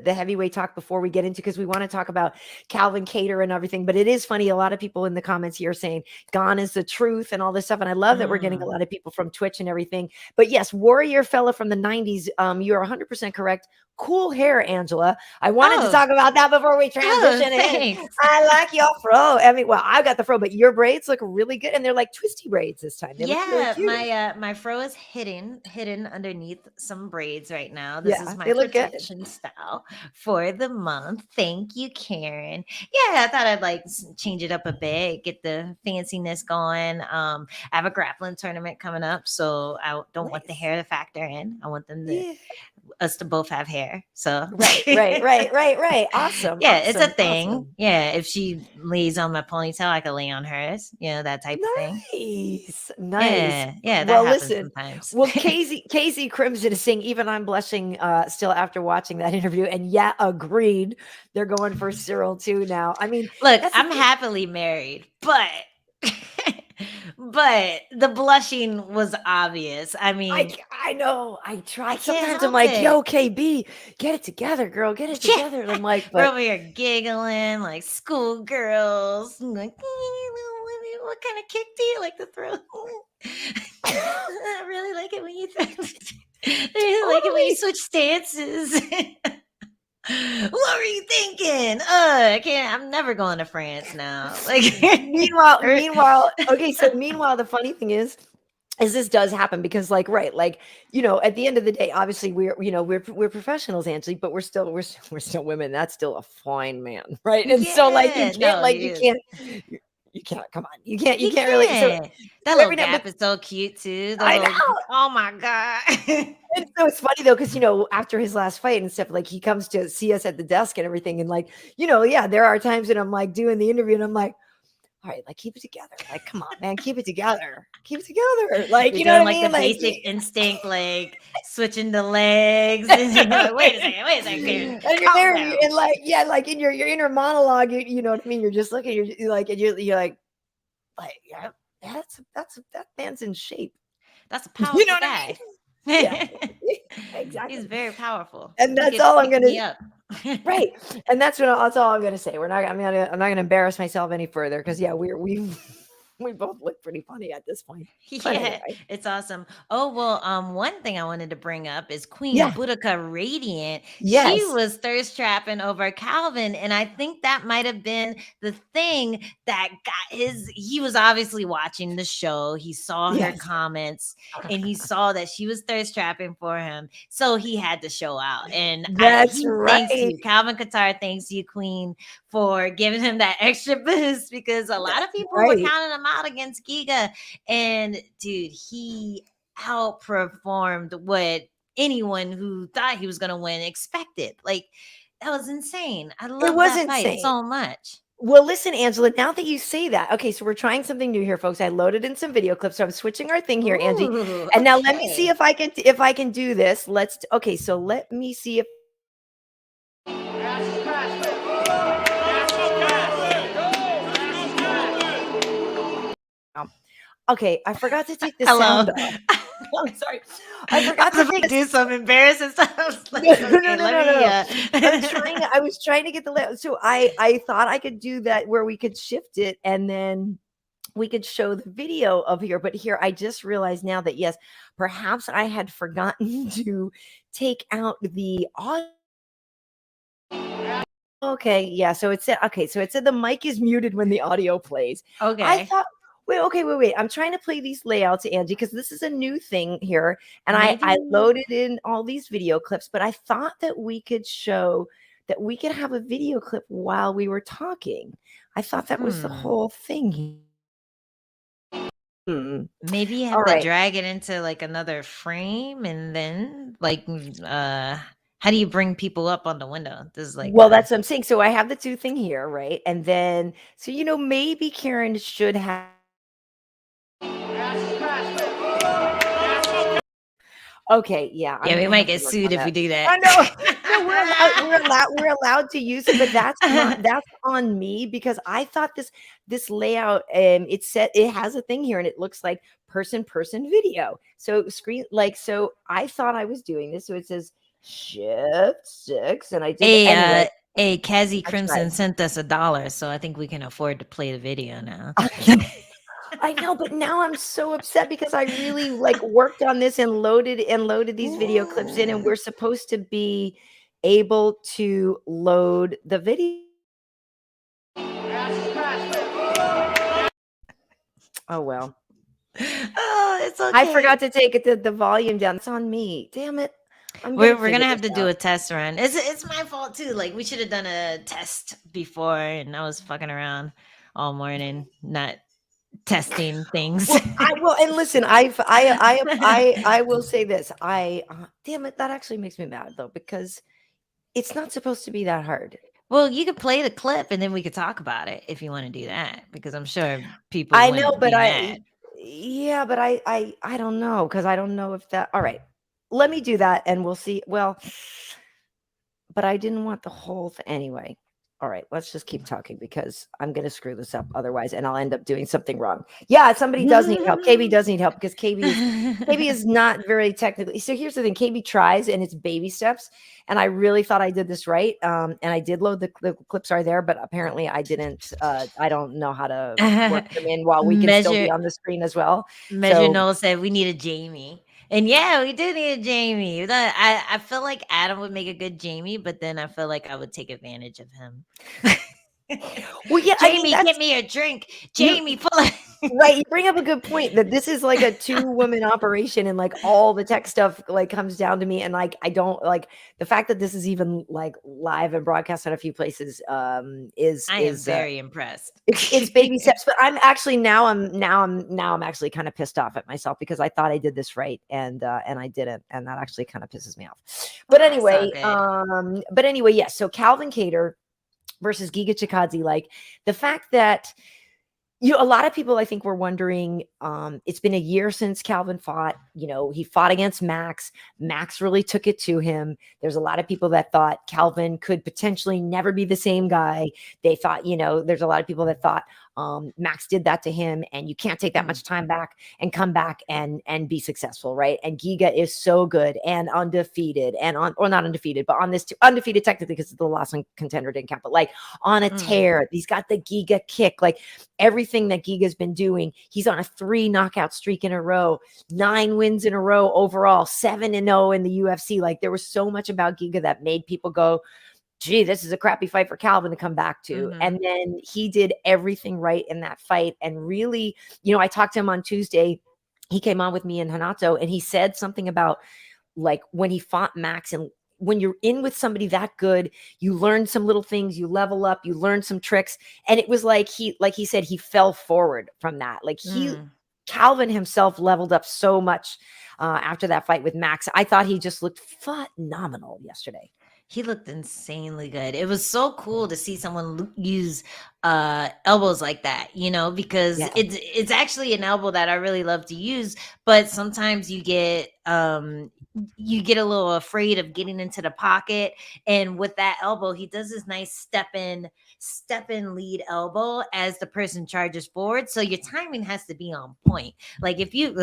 heavyweight talk before we get into, because we want to talk about Calvin Kattar and everything. But it is funny. A lot of people in the comments here saying Gane is the truth and all this stuff. And I love that we're getting a lot of people from Twitch and everything. But yes, warrior fella from the 90s. You are 100% correct. Cool hair, Angela. I wanted to talk about that before we transition in. I like your fro. I mean, well, I've got the fro, but your braids look really good, and they're like twisty braids this time. They look really cute. My fro is hidden underneath some braids right now. This is my protection style for the month. Thank you, Karyn. Yeah, I thought I'd like change it up a bit, get the fanciness going. I have a grappling tournament coming up, so I don't want the hair to factor in. I want them to us to both have hair. So right. Awesome. Yeah, it's a thing. Awesome. Yeah, if she lays on my ponytail, I can lay on hers. You know, that type of thing. Nice. Yeah. That happens sometimes. Well, Casey Crimson is saying, even I'm blushing still after watching that interview. And agreed. They're going for Ciryl too now. I mean, look, I'm happily married, but the blushing was obvious. I mean, I know. I try. Sometimes I'm like, yo, KB, get it together, girl. Get it together. I'm like, we're over here giggling like schoolgirls. Like, what kind of kick do you like to throw? I really like it when you like it when you switch stances. What were you thinking? I'm never going to France now. Like, meanwhile, okay. So meanwhile, the funny thing is this does happen because, at the end of the day, obviously we're professionals, Angie, but we're still women. That's still a fine man, right? And so you can't come on. You can't really. So, that little gap is so cute too. I know. Oh my God. And so it's funny though, because after his last fight and stuff, like he comes to see us at the desk and everything, and there are times that I'm like doing the interview and I'm like, all right, like keep it together. Like, come on, man, keep it together. Like, you know what I mean? The basic instinct, like switching the legs. And you're like, wait a second. And you're there, and like in your inner monologue, you know what I mean? You're just looking, you're like, that man's in shape. That's a powerful guy. I mean? Yeah, exactly. He's very powerful, and that's all I'm gonna. Right, and that's all I'm gonna say. I'm not gonna embarrass myself any further because we both look pretty funny at this point. Anyway. It's awesome. Oh, well, one thing I wanted to bring up is Queen Boudica Radiant. Yes. She was thirst trapping over Calvin, and I think that might have been the thing that he was obviously watching the show. He saw her comments, and he saw that she was thirst trapping for him, so he had to show out. And that's right. Thanks you. Calvin Kattar, thanks you, Queen, for giving him that extra boost, because a lot of people were counting him out against Giga, and dude, he outperformed what anyone who thought he was going to win expected. Like, that was insane. I love that fight so much. Well, listen, Angela, now that you say that, okay, so we're trying something new here, folks. I loaded in some video clips, so I'm switching our thing here, Angie. And now let me see if I can do this. So let me see if okay, I forgot to take the Hello. sound off. I'm sorry. I forgot to take do some embarrassing stuff. I was like, no, okay, no. I was trying to get the layout. So I thought I could do that where we could shift it and then we could show the video of here. But here I just realized now that yes, perhaps I had forgotten to take out the audio. Okay, yeah. So it said the mic is muted when the audio plays. Okay. I thought wait. I'm trying to play these layouts, Angie, because this is a new thing here. And I loaded in all these video clips, but I thought that we could show that we could have a video clip while we were talking. I thought that was the whole thing. Maybe you have to drag it into like another frame and then like how do you bring people up on the window? This is like that's what I'm saying. So I have the two thing here, right? And then so maybe Karyn should have okay, yeah. Yeah, we might get sued if we do that. I know. We're allowed to use it, but that's on me because I thought this layout it has a thing here and it looks like person video. So so I thought I was doing this. So it says shift 6 and I did anyway. Kazi Crimson sent us $1, so I think we can afford to play the video now. I know, but now I'm so upset because I really worked on this and loaded these video clips in, and we're supposed to be able to load the video. Oh well. Oh, it's okay. I forgot to take the volume down. It's on me. Damn it. We're gonna have to do a test run. It's my fault too. Like we should have done a test before, and I was fucking around all morning, not testing things. And listen, I will say this. Damn it, that actually makes me mad though, because it's not supposed to be that hard. Well, you could play the clip and then we could talk about it if you want to do that, because I'm sure people I know, but mad. I don't know, because I don't know if that all right. Let me do that and we'll see. Well, but I didn't want the whole thing anyway. All right, let's just keep talking because I'm going to screw this up otherwise, and I'll end up doing something wrong. Yeah, somebody does need help. KB does need help because KB is not very technically. So here's the thing: KB tries, and it's baby steps. And I really thought I did this right, and I did load the clips are there, but apparently I didn't. I don't know how to work them in while we can still be on the screen as well. Measure Noel said we need a Jamie. And yeah, we do need a Jamie. I feel like Adam would make a good Jamie, but then I feel like I would take advantage of him. Well, yeah, Jamie, get me a drink. Jamie, pull it. Right, you bring up a good point that this is like a 2-woman operation, and all the tech stuff comes down to me, and I don't the fact that this is even live and broadcast on a few places is very impressed. It's baby steps, but I'm actually now I'm actually kind of pissed off at myself because I thought I did this right and I didn't, and that actually kind of pisses me off. But anyway, yes. So Calvin Kattar versus Giga Chikadze, the fact that a lot of people I think were wondering, it's been a year since Calvin fought, he fought against Max. Max really took it to him. There's a lot of people that thought Calvin could potentially never be the same guy. They thought, there's a lot of people that thought Max did that to him and you can't take that much time back and come back and be successful. Right. And Giga is so good and undefeated or not undefeated, but on this undefeated technically because the last one contender didn't count, but on a tear. He's got the Giga kick, everything that Giga's been doing. He's on a 3 knockout streak in a row, 9 wins in a row overall, 7-0 in the UFC. There was so much about Giga that made people go, gee, this is a crappy fight for Calvin to come back to. And then he did everything right in that fight. And really, I talked to him on Tuesday. He came on with me and Hanato, and he said something about when he fought Max, and when you're in with somebody that good, you learn some little things, you level up, you learn some tricks. And it was he said, he fell forward from that. Calvin himself leveled up so much after that fight with Max. I thought he just looked phenomenal yesterday. He looked insanely good. It was so cool to see someone use elbows like that, because it's actually an elbow that I really love to use. But sometimes you get, you get a little afraid of getting into the pocket. And with that elbow, he does this nice step in lead elbow as the person charges forward. So your timing has to be on point. Like if you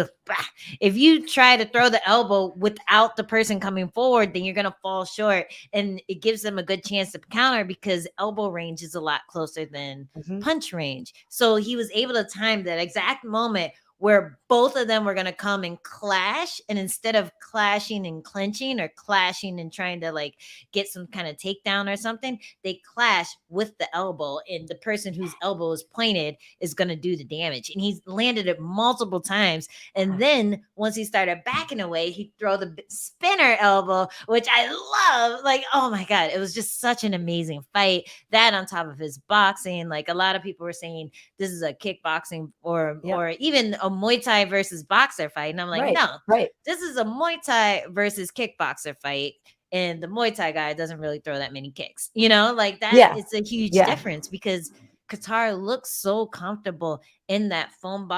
try to throw the elbow without the person coming forward, then you're going to fall short. And it gives them a good chance to counter because elbow range is a lot closer than punch range. So he was able to time that exact moment where both of them were going to come and clash. And instead of clashing and clinching or clashing and trying to like get some kind of takedown or something, they clash with the elbow, and the person whose elbow is pointed is going to do the damage. And he's landed it multiple times. And then once he started backing away, he'd throw the spinner elbow, which I love. Like, oh my God, it was just such an amazing fight. That on top of his boxing, like a lot of people were saying this is a kickboxing or even a Muay Thai versus boxer fight. And I'm like, no, this is a Muay Thai versus kickboxer fight. And the Muay Thai guy doesn't really throw that many kicks, you know, like that. It's a huge difference because Kattar looks so comfortable in that phone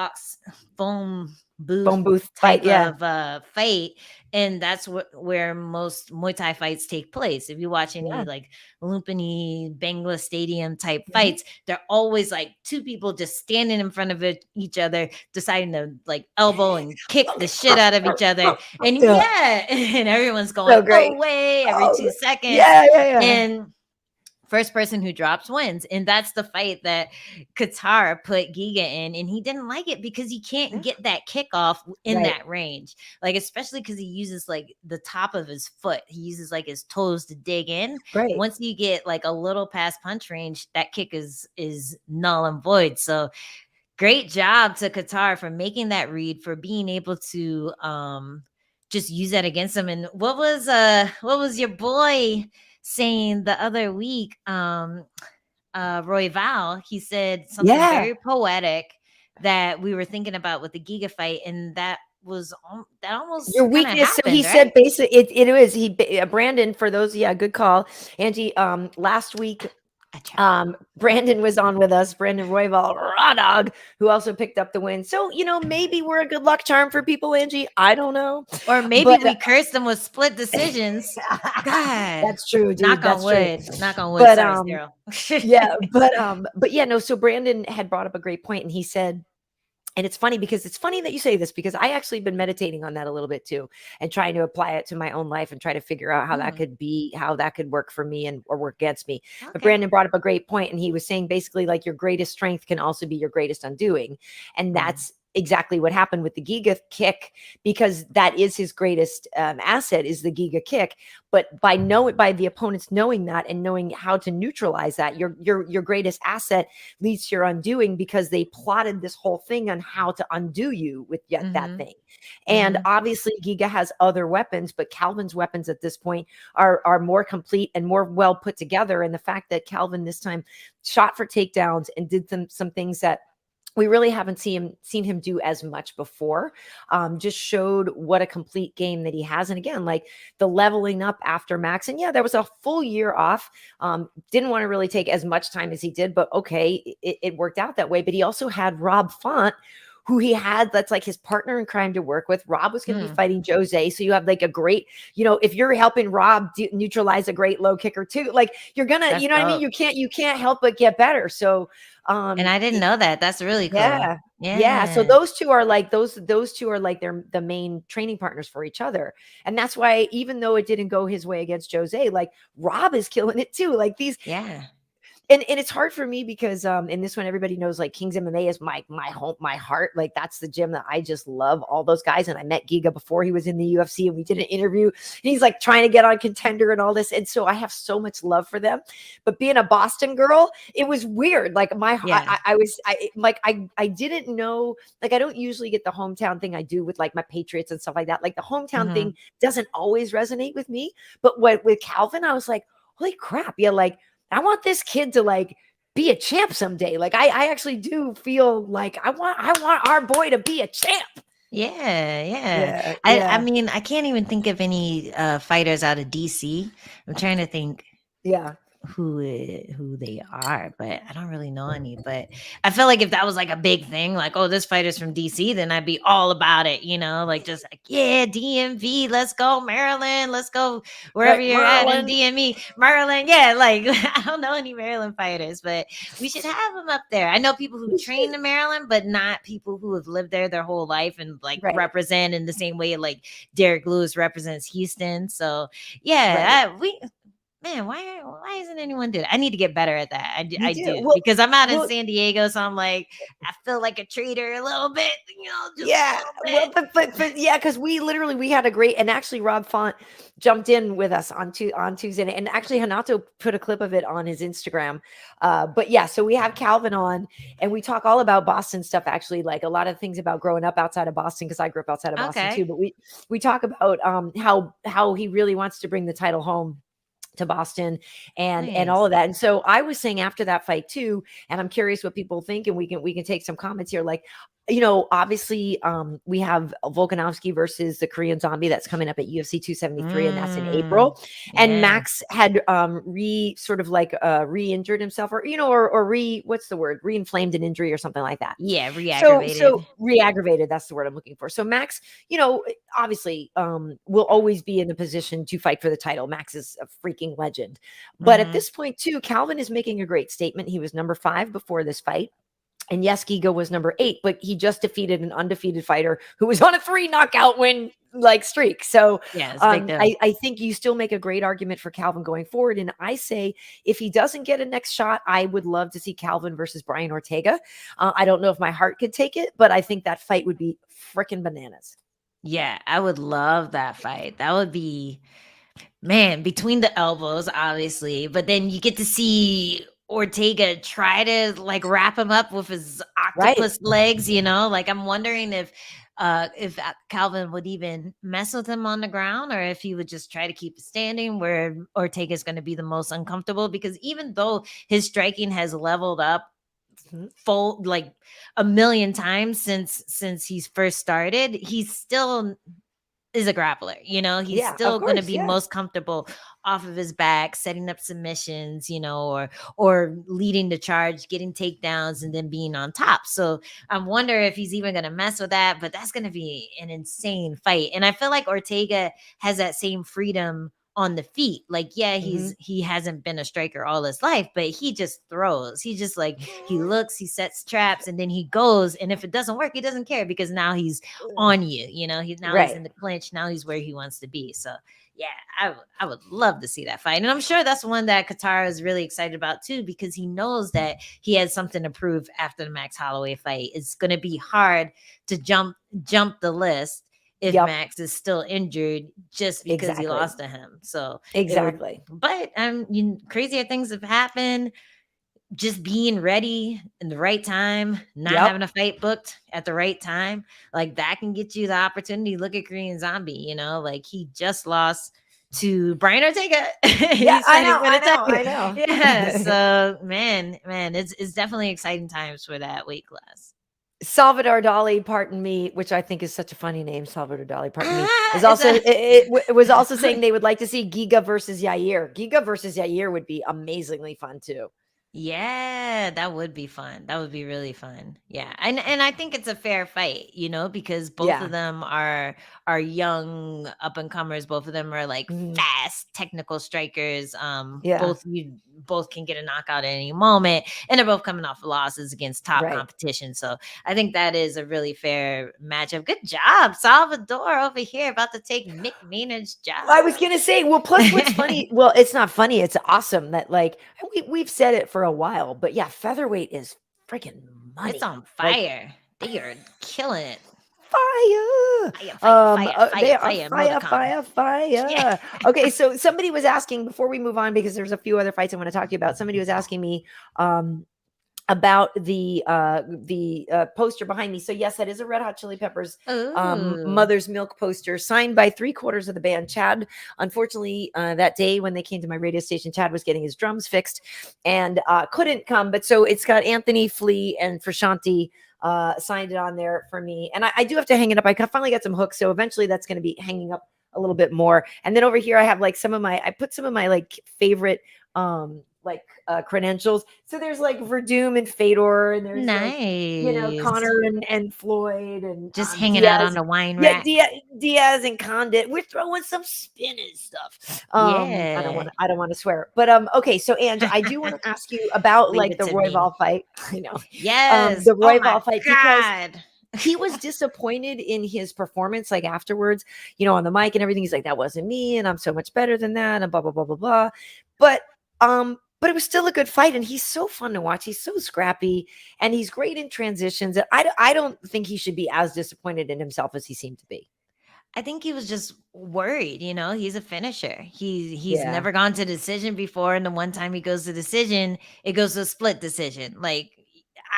booth type of fight. And that's where most Muay Thai fights take place. If you watch any like Lumpini Bangla Stadium type fights, they're always like two people just standing in front of each other, deciding to like elbow and kick the shit out of each other. And and everyone's going away every 2 seconds. And first person who drops wins. And that's the fight that Kattar put Giga in. And he didn't like it because he can't get that kickoff in that range. Like, especially because he uses like the top of his foot. He uses like his toes to dig in. Once you get like a little past punch range, that kick is null and void. So great job to Kattar for making that read, for being able to just use that against him. And what was your boy saying the other week, Roy Val, he said something very poetic that we were thinking about with the Giga fight, and that was that almost your weakness. Happened, so he said basically it is Brandon, for those, good call, Angie. Last week Brandon was on with us, Brandon Royval, raw dog, who also picked up the win. So, maybe we're a good luck charm for people, Angie. I don't know. Or maybe we cursed them with split decisions. God. That's true, dude. Knock on wood. But, sorry, Ciryl. So Brandon had brought up a great point, and he said, and it's funny that you say this, because I actually been meditating on that a little bit too, and trying to apply it to my own life and try to figure out how that could work for me or work against me. Okay. But Brandon brought up a great point, and he was saying basically like your greatest strength can also be your greatest undoing. And that's exactly what happened with the Giga kick, because that is his greatest asset, is the Giga kick. But by the opponents knowing that and knowing how to neutralize that, your greatest asset leads to your undoing, because they plotted this whole thing on how to undo you with that thing. And obviously Giga has other weapons, but Calvin's weapons at this point are more complete and more well put together. And the fact that Calvin this time shot for takedowns and did some things that we really haven't seen him do as much before, just showed what a complete game that he has. And again, like the leveling up after Max, and there was a full year off. Didn't want to really take as much time as he did, but okay, it worked out that way. But he also had Rob Font, who that's like his partner in crime to work with. Rob was going to be fighting Jose. So you have like a great, if you're helping Rob neutralize a great low kicker too, like you're going to, what I mean? You can't help but get better. So, and I didn't know that. That's really cool. Yeah. So those two are like, they're the main training partners for each other. And that's why, even though it didn't go his way against Jose, like Rob is killing it too. Like these, And it's hard for me because in this one, everybody knows like King's MMA is my home, my heart. Like that's the gym that I just love, all those guys. And I met Giga before he was in the UFC, and we did an interview, and he's like trying to get on Contender and all this. And so I have so much love for them. But being a Boston girl, it was weird. Like I didn't know, like I don't usually get the hometown thing I do with like my Patriots and stuff like that. Like the hometown thing doesn't always resonate with me. But with Calvin, I was like, holy crap. Yeah. Like, I want this kid to like be a champ someday. Like I actually do feel like I want our boy to be a champ. I mean, I can't even think of any fighters out of DC. I'm trying to think. who they are, but I don't really know any. But I feel like if that was like a big thing, like, oh, this fighter's from DC, then I'd be all about it, like just like, yeah, DMV, let's go, Maryland, let's go wherever you're at in DME, Maryland. Yeah, like I don't know any Maryland fighters, but we should have them up there. I know people who train in Maryland, but not people who have lived there their whole life and like represent in the same way like Derrick Lewis represents Houston. So yeah, Man, why isn't anyone doing it? I need to get better at that. I do. Well, because I'm out in San Diego, so I'm like, I feel like a traitor a little bit, just yeah. a little bit. Well, but yeah, because we had a great, and actually Rob Font jumped in with us on Tuesday, and actually Hanato put a clip of it on his Instagram. But yeah, so we have Calvin on, and we talk all about Boston stuff. Actually, like a lot of things about growing up outside of Boston, because I grew up outside of Boston too. But we talk about how he really wants to bring the title home to Boston and all of that. And so I was saying after that fight too, and I'm curious what people think, and we can take some comments here. Like, obviously we have Volkanovski versus the Korean Zombie that's coming up at UFC 273, and that's in April. And Max had re-injured himself, or re-inflamed an injury or something like that. Yeah, re-aggravated. So re-aggravated, that's the word I'm looking for. So Max, obviously will always be in the position to fight for the title. Max is a freaking legend. But at this point too, Calvin is making a great statement. He was number 5 before this fight. And yes, Giga was number 8, but he just defeated an undefeated fighter who was on a 3 knockout win streak. So I think you still make a great argument for Calvin going forward. And I say, if he doesn't get a next shot, I would love to see Calvin versus Brian Ortega. I don't know if my heart could take it, but I think that fight would be freaking bananas. Yeah, I would love that fight. That would be, man, between the elbows, obviously, but then you get to see Ortega try to like wrap him up with his octopus legs, like I'm wondering if Calvin would even mess with him on the ground, or if he would just try to keep standing where Ortega is going to be the most uncomfortable, because even though his striking has leveled up full like a million times since he's first started, he's still is a grappler, he's still going to be most comfortable off of his back, setting up submissions, or leading the charge, getting takedowns, and then being on top. So I wonder if he's even going to mess with that, but that's going to be an insane fight. And I feel like Ortega has that same freedom on the feet. Like, he hasn't been a striker all his life, but he just throws. He just he looks, he sets traps, and then he goes. And if it doesn't work, he doesn't care, because now he's on you. He's in the clinch. Now he's where he wants to be. So yeah, I would love to see that fight. And I'm sure that's one that Kattar is really excited about too, because he knows that he has something to prove after the Max Holloway fight. It's going to be hard to jump the list if Max is still injured just because he lost to him. So but crazier things have happened. Just being ready in the right time, not having a fight booked at the right time, like that can get you the opportunity. Look at Korean Zombie, like he just lost to Brian Ortega. Yeah, I know. Yeah, so man, it's definitely exciting times for that weight class. Salvador Dali, pardon me, which I think is such a funny name. Salvador Dali, pardon me, is also it was also saying they would like to see Giga versus Yair. Giga versus Yair would be amazingly fun too. Yeah, that would be fun. That would be really fun. Yeah. And I think it's a fair fight, because both of them are young up and comers. Both of them are like fast technical strikers. Both can get a knockout at any moment, and they're both coming off losses against top competition. So I think that is a really fair matchup. Good job, Salvador over here, about to take Nick Maynard's job. I was gonna say, well, plus what's funny, well, it's not funny, it's awesome that we've said it for a while, but yeah, featherweight is freaking money. It's on fire. They are killing it. Fire. Okay, so somebody was asking before we move on, because there's a few other fights I want to talk to you about. Somebody was asking me about the poster behind me. So yes, that is a Red Hot Chili Peppers Mother's Milk poster, signed by 3/4 of the band. Chad, unfortunately, that day when they came to my radio station, Chad was getting his drums fixed and couldn't come. But so it's got Anthony, Flea, and Frashanti signed it on there for me. And I do have to hang it up. I finally got some hooks, so eventually that's going to be hanging up a little bit more. And then over here I have I put some of my favorite credentials. So there's like Verdum and Fedor, and there's nice. Connor and Floyd and just hanging Diaz. out on the wine Yeah, rack. Diaz and Condit. We're throwing some spin and stuff. Yeah. I don't want to swear, but okay. So Ange, I do want to ask you about Leave like it the to Royval me. fight. I know. Yes. The Oh Royval my fight, because God. he was disappointed in his performance, like afterwards, on the mic and everything. He's like, that wasn't me, and I'm so much better than that, and blah blah blah blah blah. But it was still a good fight, and he's so fun to watch. He's so scrappy, and he's great in transitions. And I don't think he should be as disappointed in himself as he seemed to be. I think he was just worried, he's a finisher. He's Yeah. never gone to decision before, and the one time he goes to decision, it goes to a split decision. Like,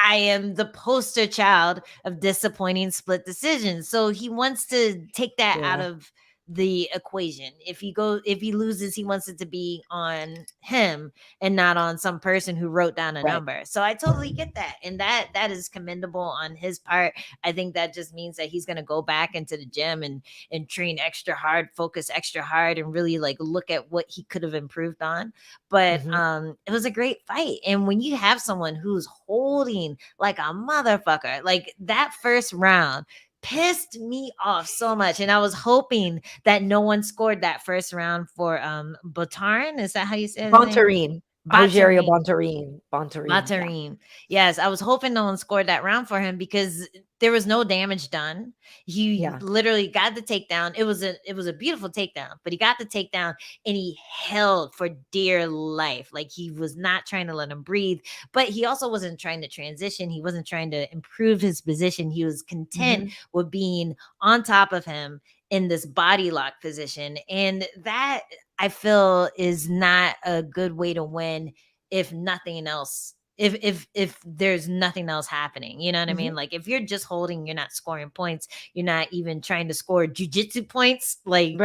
I am the poster child of disappointing split decisions. So he wants to take that out of the equation. If he loses, he wants it to be on him and not on some person who wrote down a number. So I totally get that. And that is commendable on his part. I think that just means that he's going to go back into the gym and train extra hard, focus extra hard, and really like look at what he could have improved on. But it was a great fight. And when you have someone who's holding like a motherfucker, like that first round pissed me off so much. And I was hoping that no one scored that first round for Botarin. Is that how you say his name? Rogerio Bontorin. Yeah. Yes, I was hoping no one scored that round for him because there was no damage done. He literally got the takedown. It was a beautiful takedown, but he got the takedown and he held for dear life. Like, he was not trying to let him breathe, but he also wasn't trying to transition. He wasn't trying to improve his position. He was content with being on top of him in this body lock position. And that, I feel, is not a good way to win if nothing else, if there's nothing else happening. You know what I mean? Like, if you're just holding, you're not scoring points, you're not even trying to score jiu-jitsu points. Like,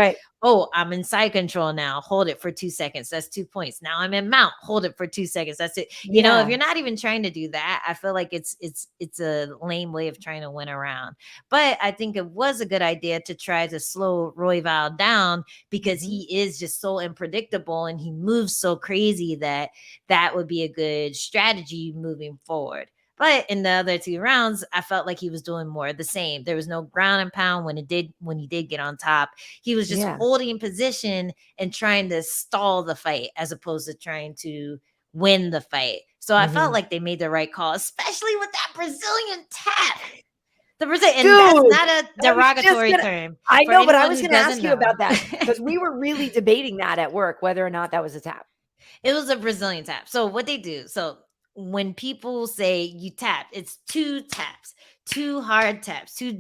oh, I'm in side control now, hold it for 2 seconds, that's 2 points. Now I'm in mount, hold it for 2 seconds, that's it. If you're not even trying to do that, I feel like it's a lame way of trying to win around. But I think it was a good idea to try to slow Royval down, because he is just so unpredictable and he moves so crazy that would be a good strategy moving forward. But in the other 2 rounds, I felt like he was doing more of the same. There was no ground and pound when he did get on top. He was just holding position and trying to stall the fight as opposed to trying to win the fight. So I felt like they made the right call, especially with that Brazilian tap. The Brazilian, and that's not a derogatory term. I know, but I was going to ask you about that, because we were really debating that at work, whether or not that was a tap. It was a Brazilian tap. So what they do, when people say you tap, it's 2 taps, 2 hard taps, 2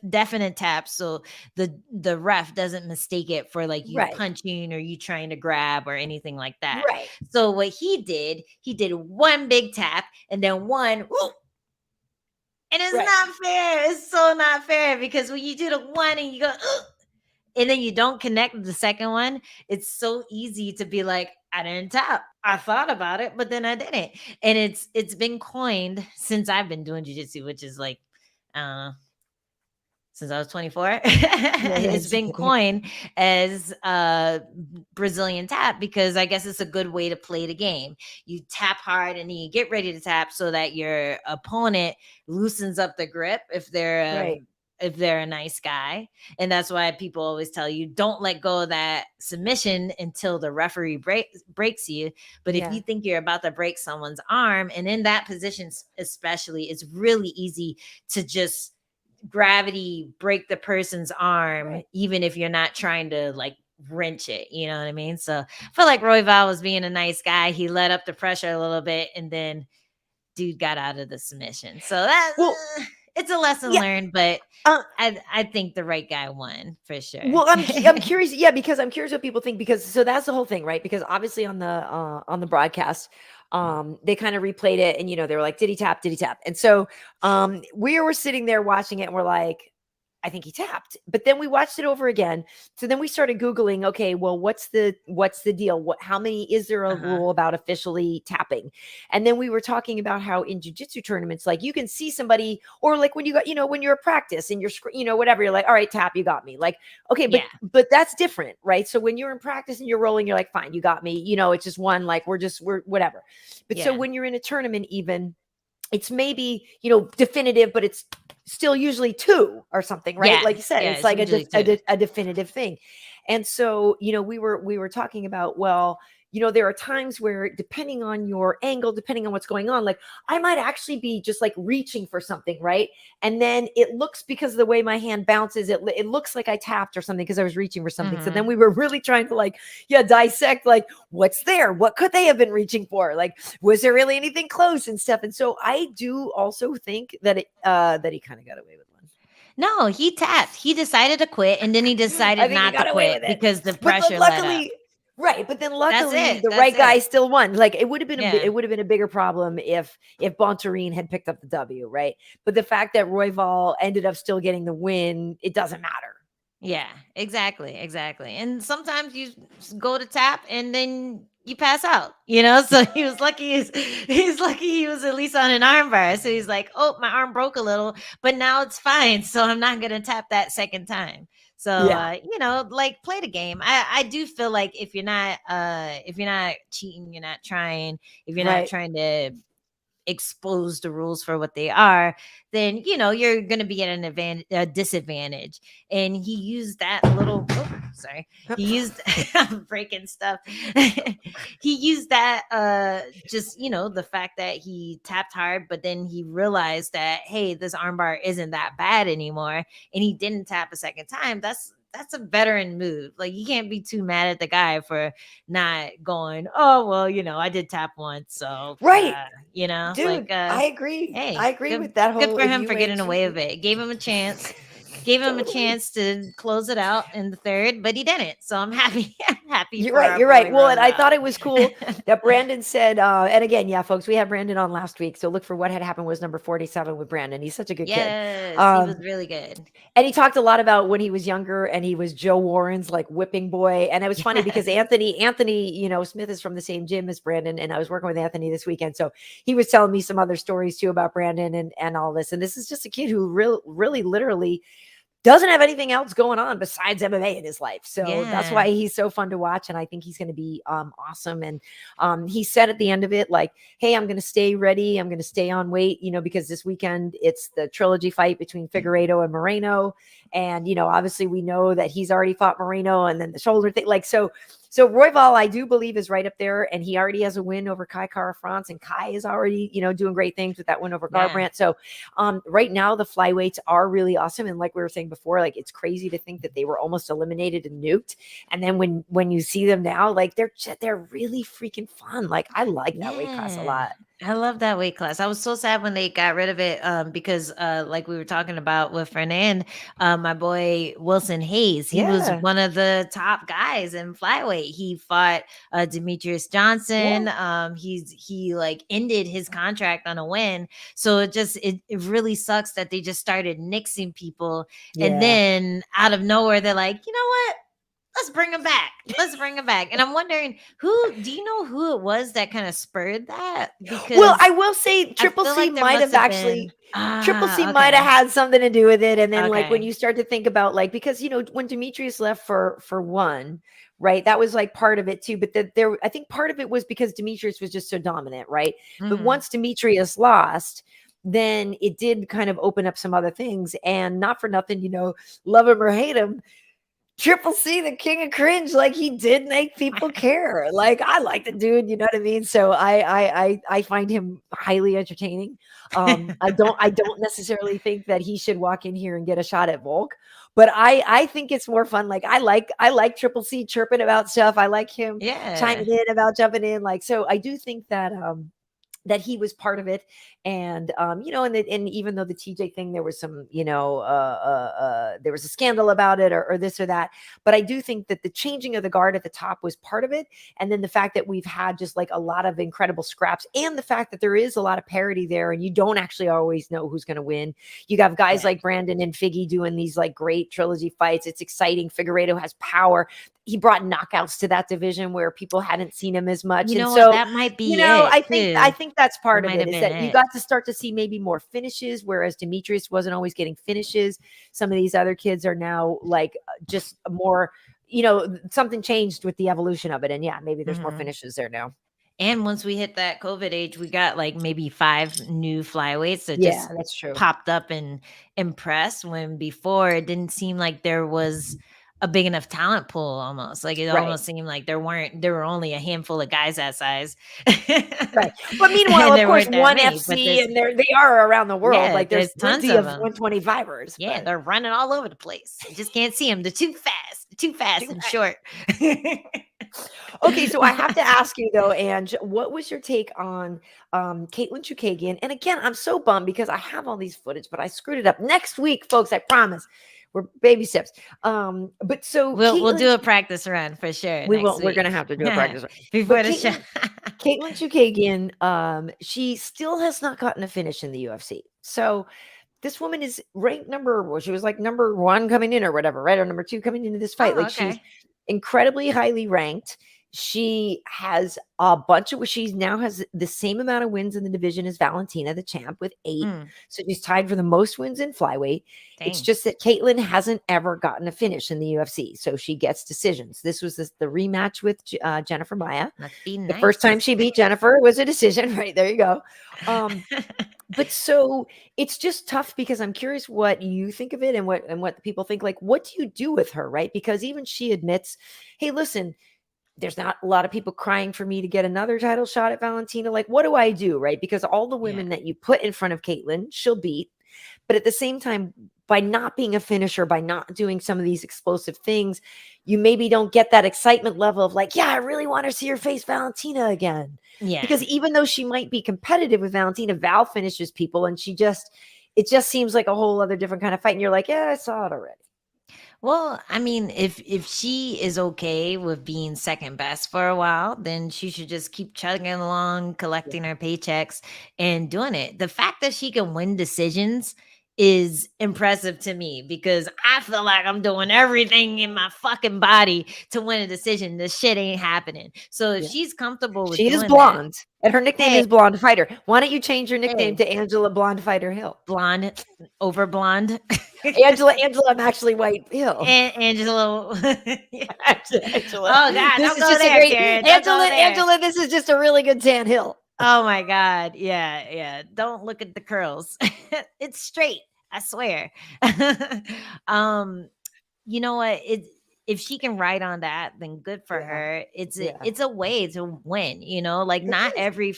definite taps. So the ref doesn't mistake it for like you punching or you trying to grab or anything like that. Right. So what he did 1 big tap and then 1. Whoop, and it's not fair. It's so not fair, because when you do the 1 and you go, and then you don't connect with the second one, it's so easy to be like, I didn't tap. I thought about it, but then I didn't. And it's been coined since I've been doing jiu-jitsu, which is like, since I was 24. It's been coined as Brazilian tap, because I guess it's a good way to play the game. You tap hard and then you get ready to tap so that your opponent loosens up the grip if they're a nice guy. And that's why people always tell you, don't let go of that submission until the referee breaks you. But if you think you're about to break someone's arm, and in that position especially, it's really easy to just gravity break the person's arm, even if you're not trying to like wrench it. You know what I mean? So I feel like Royval was being a nice guy. He let up the pressure a little bit, and then dude got out of the submission. So that it's a lesson learned, but I think the right guy won for sure. Well, I'm curious, because I'm curious what people think, because so that's the whole thing, right? Because obviously on the broadcast, they kind of replayed it, and they were like, did he tap? And so we were sitting there watching it, and we're like, I think he tapped. But then we watched it over again. So then we started Googling, okay, well, what's the deal? How many, is there a rule about officially tapping? And then we were talking about how in jiu-jitsu tournaments, like you can see somebody, or like when you got, when you're at practice and you're, whatever, you're like, all right, tap, you got me. Like, okay, but that's different, right? So when you're in practice and you're rolling, you're like, fine, you got me. It's just one, like, we're whatever. But so when you're in a tournament, even, it's maybe, definitive, but it's still usually 2 or something, right? Yeah, Like you said, yeah, it's like usually a definitive thing. And so, we were talking about, well, there are times where depending on your angle, depending on what's going on, like I might actually be just like reaching for something, right? And then it looks, because of the way my hand bounces, it looks like I tapped or something because I was reaching for something. So then we were really trying to like, dissect, like what's there? What could they have been reaching for? Like, was there really anything close and stuff? And so I do also think that that he kind of got away with one. No, he tapped. He decided to quit, and then he decided not to quit because the pressure let up. Right, but then luckily the That's right guy it. still won. Like it would have been a bigger problem if Bontarine had picked up the W, right? But the fact that Royval ended up still getting the win, it doesn't matter. Yeah, exactly. And sometimes you go to tap and then you pass out, So he was lucky. He's lucky he was at least on an arm bar. So he's like, oh, my arm broke a little, but now it's fine. So I'm not gonna tap that second time. So like play the game. I do feel like if you're not cheating, you're not trying. If you're not trying to expose the rules for what they are, then you're going to be at a disadvantage. And he used that little he used I'm breaking stuff. He used that just the fact that he tapped hard, but then he realized that, hey, this armbar isn't that bad anymore, and he didn't tap a second time. That's a veteran move. Like, you can't be too mad at the guy for not going, oh, well, I did tap once. So, right. Dude, like, I agree. Hey, I agree with that whole. Good for him for getting away with it. Gave him a chance. Gave him a chance to close it out in the third, but he didn't. So I'm happy. You're right. Well, and I thought it was cool that Brandon said, and again, folks, we had Brandon on last week. So look for what had happened was number 47 with Brandon. He's such a good kid. Yes, he was really good. And he talked a lot about when he was younger and he was Joe Warren's like whipping boy. And it was funny because Anthony, Smith is from the same gym as Brandon. And I was working with Anthony this weekend. So he was telling me some other stories too about Brandon and all this. And this is just a kid who really literally doesn't have anything else going on besides MMA in his life. So that's why he's so fun to watch. And I think he's going to be awesome. And he said at the end of it, like, hey, I'm going to stay ready. I'm going to stay on weight, because this weekend it's the trilogy fight between Figueiredo and Moreno. And, obviously we know that he's already fought Moreno, and then the shoulder thing. Like, so Royval, I do believe, is right up there, and he already has a win over Kai Kara-France, and Kai is already, doing great things with that win over Garbrandt. So right now the flyweights are really awesome. And like we were saying before, like, it's crazy to think that they were almost eliminated and nuked. And then when you see them now, like, they're really freaking fun. Like, I like that weight class a lot. I love that weight class. I was so sad when they got rid of it because like we were talking about with Fernand, my boy Wilson Hayes, he was one of the top guys in flyweight. He fought Demetrius Johnson. He like ended his contract on a win. So it really sucks that they just started nixing people. And then out of nowhere, they're like, you know what? Let's bring him back. And I'm wondering, do you know who it was that kind of spurred that? Because well, I will say Triple C might have actually Triple C might have had something to do with it. And then like when you start to think about, like, because when Demetrius left for one, right, that was like part of it too. But I think part of it was because Demetrius was just so dominant, right? But once Demetrius lost, then it did kind of open up some other things. And not for nothing, love him or hate him, Triple C, the king of cringe, like, he did make people care. Like, I like the dude, you know what I mean? So I find him highly entertaining. I don't necessarily think that he should walk in here and get a shot at Volk, but I think it's more fun. Like, I like Triple C chirping about stuff. I like him chiming in about jumping in. Like, so I do think that that he was part of it. And, and even though the TJ thing, there was some, there was a scandal about it or this or that. But I do think that the changing of the guard at the top was part of it. And then the fact that we've had just like a lot of incredible scraps, and the fact that there is a lot of parity there, and you don't actually always know who's going to win. You have guys like Brandon and Figgy doing these like great trilogy fights. It's exciting. Figueiredo has power. He brought knockouts to that division where people hadn't seen him as much. And so that might be I think that's part of it, is that you got to start to see maybe more finishes, whereas Demetrius wasn't always getting finishes. Some of these other kids are now like just more, something changed with the evolution of it. And maybe there's more finishes there now. And once we hit that COVID age, we got like maybe 5 new flyweights that just that's true. Popped up and impressed, when before it didn't seem like there was a big enough talent pool. Almost like it almost seemed like there were only a handful of guys that size. Right. But meanwhile, of course, ONE FC, and they are around the world. Yeah, like there's tons plenty of 125ers. Yeah, they're running all over the place. You just can't see them. They're too fast and short. Okay, so I have to ask you though, Ange, what was your take on Katlyn Chookagian? And again, I'm so bummed because I have all these footage, but I screwed it up. Next week, folks, I promise. We're baby steps. But so we'll do a practice run for sure. We will. We're gonna have to do a practice run before the show. Katlyn Chookagian, she still has not gotten a finish in the UFC. So this woman is ranked she was like number 1 coming in or whatever, right? Or number 2 coming into this fight. She's incredibly highly ranked. She has a bunch of, she now has the same amount of wins in the division as Valentina, the champ, with 8. So she's tied for the most wins in flyweight. Dang. It's just that Katlyn hasn't ever gotten a finish in the UFC. So she gets decisions. This was the rematch with Jennifer Maia. The first time she beat Jennifer was a decision, right? There you go. But so it's just tough, because I'm curious what you think of it and what the people think. Like, what do you do with her, right? Because even she admits, hey, listen, there's not a lot of people crying for me to get another title shot at Valentina. Like, what do I do, right? Because all the women that you put in front of Katlyn, she'll beat. But at the same time, by not being a finisher, by not doing some of these explosive things, you maybe don't get that excitement level of like, I really want to see her face Valentina again. Yeah. Because even though she might be competitive with Valentina, Val finishes people, and it just seems like a whole other different kind of fight. And you're like, I saw it already. Well, I mean, if she is okay with being second best for a while, then she should just keep chugging along, collecting her paychecks and doing it. The fact that she can win decisions is impressive to me, because I feel like I'm doing everything in my fucking body to win a decision. This shit ain't happening. So if she's comfortable with she is blonde, and her nickname is Blonde Fighter. Why don't you change your nickname to Angela Blonde Fighter Hill? Blonde over blonde. Angela, I'm actually White Hill. Angela. Angela. Oh God, this is just a great Angela. This is just a really good tan hill. Oh my God. Yeah. Don't look at the curls. It's straight. I swear. You know what? If she can ride on that, then good for her. It's a way to win, like not every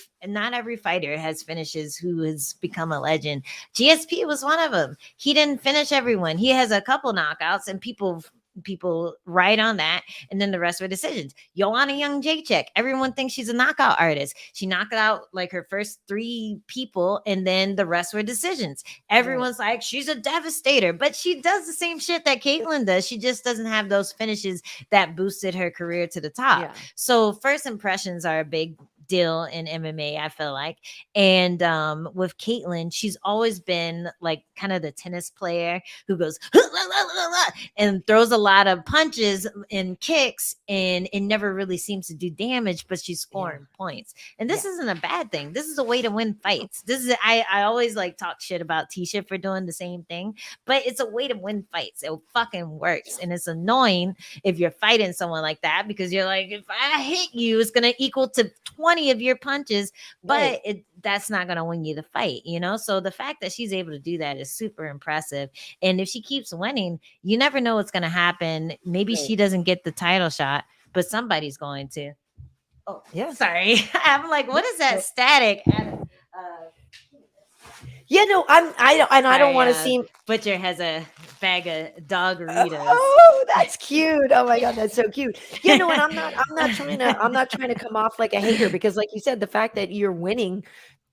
fighter has finishes who has become a legend. GSP was one of them. He didn't finish everyone. He has a couple knockouts, and people ride on that, and then the rest were decisions. Joanna Jędrzejczyk, everyone thinks she's a knockout artist. She knocked out like her first 3 people, and then the rest were decisions. Everyone's like, she's a devastator, but she does the same shit that Katlyn does. She just doesn't have those finishes that boosted her career to the top. So first impressions are a big deal in MMA, I feel like. And with Katlyn, she's always been like kind of the tennis player who goes and throws a lot of punches and kicks, and it never really seems to do damage, but she's scoring points. And this isn't a bad thing. This is a way to win fights. This is I always like talk shit about Tisha for doing the same thing, but it's a way to win fights. It fucking works. And it's annoying if you're fighting someone like that, because you're like, if I hit you, it's gonna equal to 20 of your punches, but that's not going to win you the fight, So the fact that she's able to do that is super impressive. And if she keeps winning, you never know what's going to happen. Maybe she doesn't get the title shot, but somebody's going to. Oh, yeah. Sorry. I'm like, what is that static? I don't want to seem. Butcher has a bag of dogaritas. Oh, that's cute. Oh my God, that's so cute. And I'm not trying to come off like a hater, because like you said, the fact that you're winning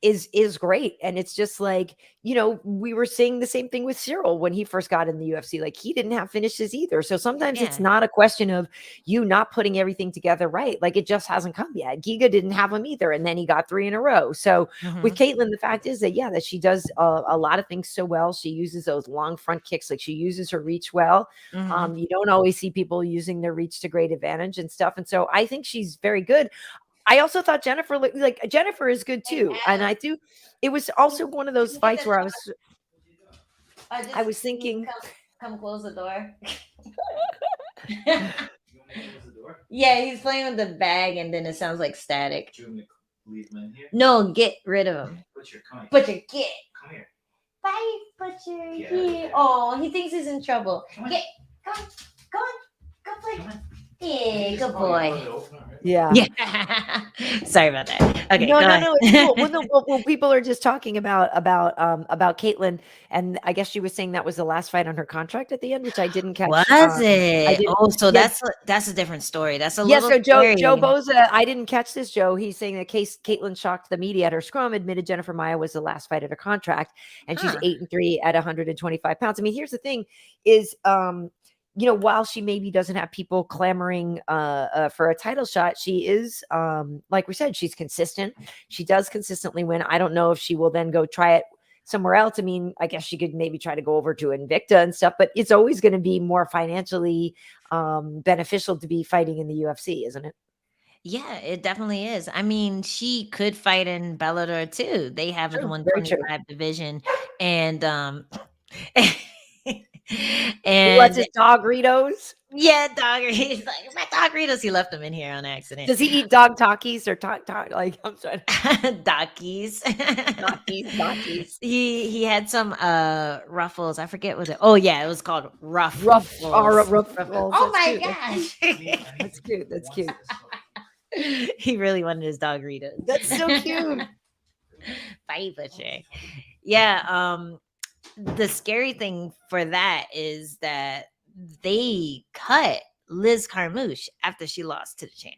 is great. And it's just like, we were saying the same thing with Ciryl when he first got in the UFC. Like, he didn't have finishes either. So sometimes it's not a question of you not putting everything together right. Like, it just hasn't come yet. Giga didn't have them either, and then he got 3 in a row. So with Caitlin, the fact is that that she does a lot of things so well. She uses those long front kicks. Like, she uses her reach well. You don't always see people using their reach to great advantage and stuff. And so I think she's very good. I also thought Jennifer is good too. And it was also one of those fights where I was thinking, come close the door. Yeah, he's playing with the bag and then it sounds like static. Do you want me to leave him in here? No, get rid of him. Butcher, get. Come here. Bye, Butcher. Yeah. Oh, he thinks he's in trouble. Come on, go play. Come on. Yeah, good boy. Yeah. Sorry about that. Okay. No. It's cool. Well, people are just talking about Caitlin, and I guess she was saying that was the last fight on her contract at the end, which I didn't catch. Was it? So that's a different story. That's a little. So Joe Boza, I didn't catch this. Joe, he's saying that Caitlin shocked the media at her scrum, admitted Jennifer Maia was the last fight of her contract, and she's 8-3 at 125 pounds. I mean, here's the thing: is while she maybe doesn't have people clamoring for a title shot, she is, like we said, she's consistent. She does consistently win. I don't know if she will then go try it somewhere else. I mean, I guess she could maybe try to go over to Invicta and stuff, but it's always going to be more financially beneficial to be fighting in the UFC, isn't it? Yeah, it definitely is. I mean, she could fight in Bellator too. They have a 125 division, and and what's his Dogritos? Yeah, He's like, my Dogritos. He left them in here on accident. Does he eat dog Takis or like, I'm sorry, Takis? Takis. He had some ruffles. I forget what it was called ruffles. Ruffles. Oh my gosh. That's cute. He really wanted his Dogritos. That's so cute. Bye, Butcher. Yeah, the scary thing for that is that they cut Liz Carmouche after she lost to the champ.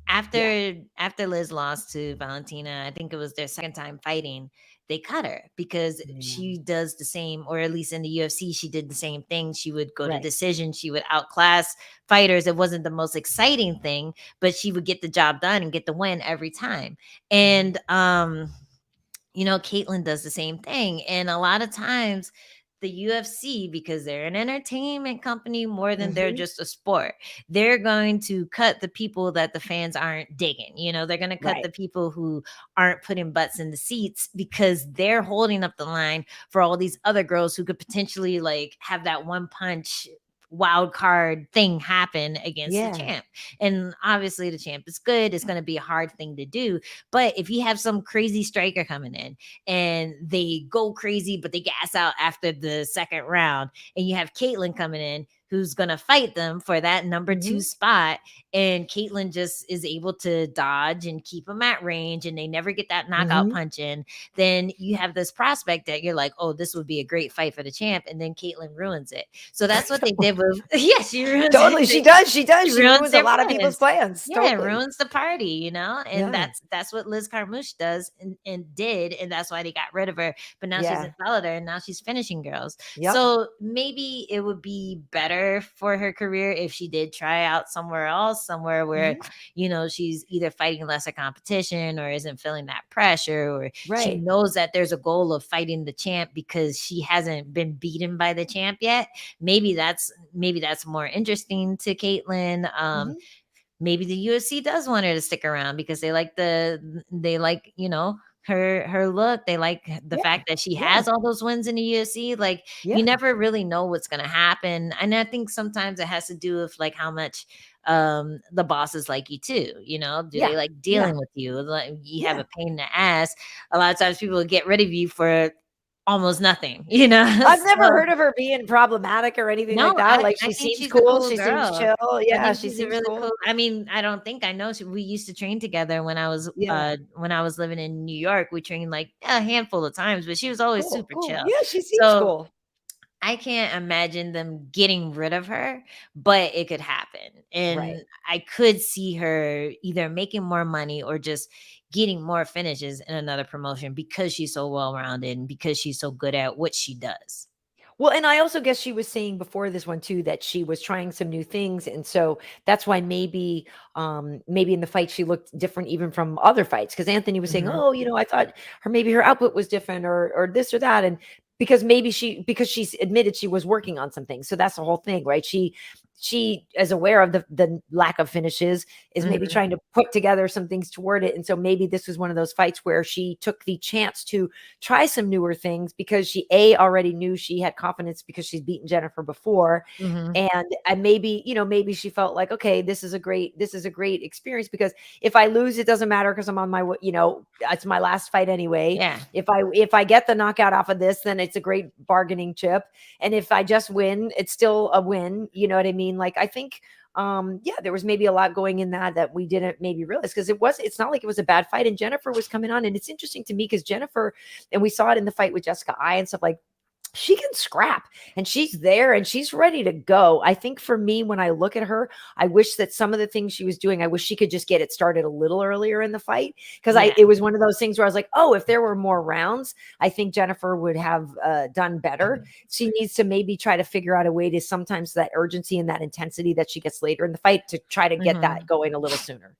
After Liz lost to Valentina, I think it was their second time fighting, they cut her because she does the same, or at least in the UFC, she did the same thing. She would go to decision. She would outclass fighters. It wasn't the most exciting thing, but she would get the job done and get the win every time. And, Caitlin does the same thing. And a lot of times the UFC, because they're an entertainment company more than they're just a sport, they're going to cut the people that the fans aren't digging. They're going to cut the people who aren't putting butts in the seats because they're holding up the line for all these other girls who could potentially like have that one punch wild card thing happen against the champ. And obviously the champ is good. It's going to be a hard thing to do. But if you have some crazy striker coming in and they go crazy, but they gas out after the second round, and you have Caitlin coming in who's going to fight them for that number 2 spot, and Caitlin just is able to dodge and keep them at range, and they never get that knockout punch in, then you have this prospect that you're like, oh, this would be a great fight for the champ, and then Caitlin ruins it. So that's what they did with she ruins totally it. She does. She ruins a lot of people's plans. Yeah, it ruins the party, and that's what Liz Carmouche does and did, and that's why they got rid of her. But now she's in Bellator, and now she's finishing girls. So maybe it would be better for her career if she did try out somewhere else, somewhere where she's either fighting lesser competition or isn't feeling that pressure, or she knows that there's a goal of fighting the champ because she hasn't been beaten by the champ yet. Maybe that's more interesting to Caitlin. Maybe the UFC does want her to stick around because they like her look. They like the fact that she has all those wins in the UFC. Like you never really know what's going to happen. And I think sometimes it has to do with like how much the bosses like you too, do they like dealing with you? Like you have a pain in the ass. A lot of times people will get rid of you for almost nothing, I've never heard of her being problematic or anything like that. She seems cool. She seems chill. Yeah, she seems really cool. I mean, I know. We used to train together when I was living in New York. We trained like a handful of times, but she was always super chill. Yeah, she seems cool. I can't imagine them getting rid of her, but it could happen. And I could see her either making more money or just getting more finishes in another promotion because she's so well-rounded and because she's so good at what she does. Well, and I also guess she was saying before this one too that she was trying some new things, and so that's why maybe in the fight she looked different even from other fights, because Anthony was saying, oh, I thought maybe her output was different or this or that, and because she's admitted she was working on some things, so that's the whole thing, right? She is aware of the lack of finishes, is maybe trying to put together some things toward it, and so maybe this was one of those fights where she took the chance to try some newer things because she already knew she had confidence because she's beaten Jennifer before, and maybe she felt like, okay, this is a great experience, because if I lose, it doesn't matter because I'm on my it's my last fight anyway. Yeah. If I get the knockout off of this, then it's a great bargaining chip, and if I just win, it's still a win. You know what I mean? Like, I think there was maybe a lot going in that we didn't maybe realize, because it's not like it was a bad fight, and Jennifer was coming on, and it's interesting to me because Jennifer, and we saw it in the fight with Jessica Eye and stuff, like, she can scrap and she's there and she's ready to go. I think for me, when I look at her, I wish that some of the things she was doing, I wish she could just get it started a little earlier in the fight, because it was one of those things where I was like, oh, if there were more rounds, I think Jennifer would have done better. She needs to maybe try to figure out a way to sometimes that urgency and that intensity that she gets later in the fight to try to get that going a little sooner.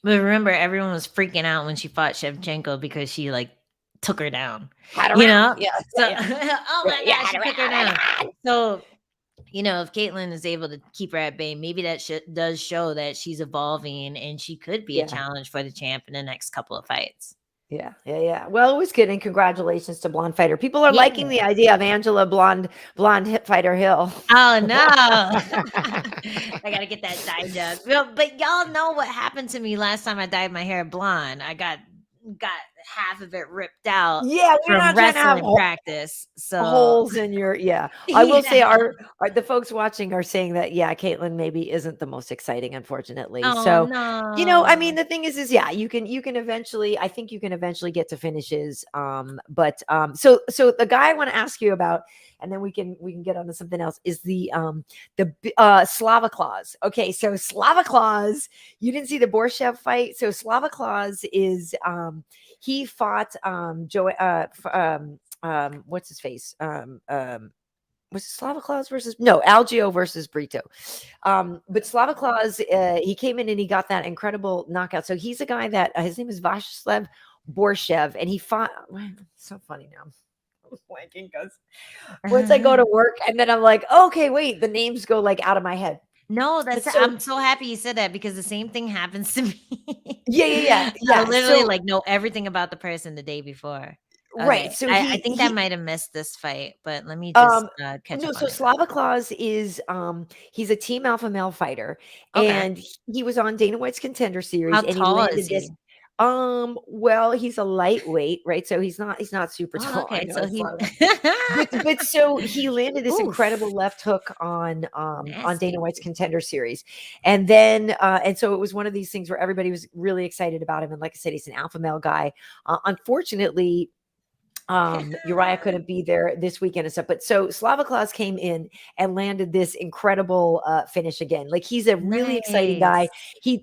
But remember, everyone was freaking out when she fought Shevchenko because she took her down. Yeah. So, oh my gosh, she took her down. So, if Caitlin is able to keep her at bay, maybe that does show that she's evolving and she could be a challenge for the champ in the next couple of fights. Yeah. Well, it was good, and congratulations to Blonde Fighter. People are liking the idea of Angela Blonde Hip Fighter Hill. Oh no, I gotta get that dye done. Well, but y'all know what happened to me last time I dyed my hair blonde. I got half of it ripped out. Yeah, we're from not trying to have practice. So holes in your I will say our the folks watching are saying that Caitlin maybe isn't the most exciting, unfortunately. Oh, so no. I mean, the thing is you can eventually, I think you can eventually get to finishes. But so the guy I want to ask you about, and then we can get on to something else, is the Slava Claus. Okay, so Slava Claus, you didn't see the Borshev fight. So Slava Claus is he fought what's his face? Was it Slava Claus versus Algio versus Brito? But Slava Claus, he came in and he got that incredible knockout. So he's a guy that his name is Vyacheslav Borshev, and he fought. It's so funny now. I'm blanking because once I go to work and then I'm like, okay, wait, the names go out of my head. No, I'm so happy you said that, because the same thing happens to me. Yeah. I literally know everything about the person the day before. Okay. Right. So I think I might have missed this fight, but let me just catch up. So Slava Claus is he's a Team Alpha Male fighter, and he was on Dana White's Contender Series. How and tall he landed is he? this. Well, he's a lightweight, right? So he's not super tall. Okay, I know so it's he but so he landed this Oof. incredible left hook on Nasty. Dana White's Contender Series, and then and so it was one of these things where everybody was really excited about him, and like I said, he's an alpha male guy. Unfortunately, Uriah couldn't be there this weekend and stuff, but so Slava Claus came in and landed this incredible finish again. Like, he's a really exciting guy. He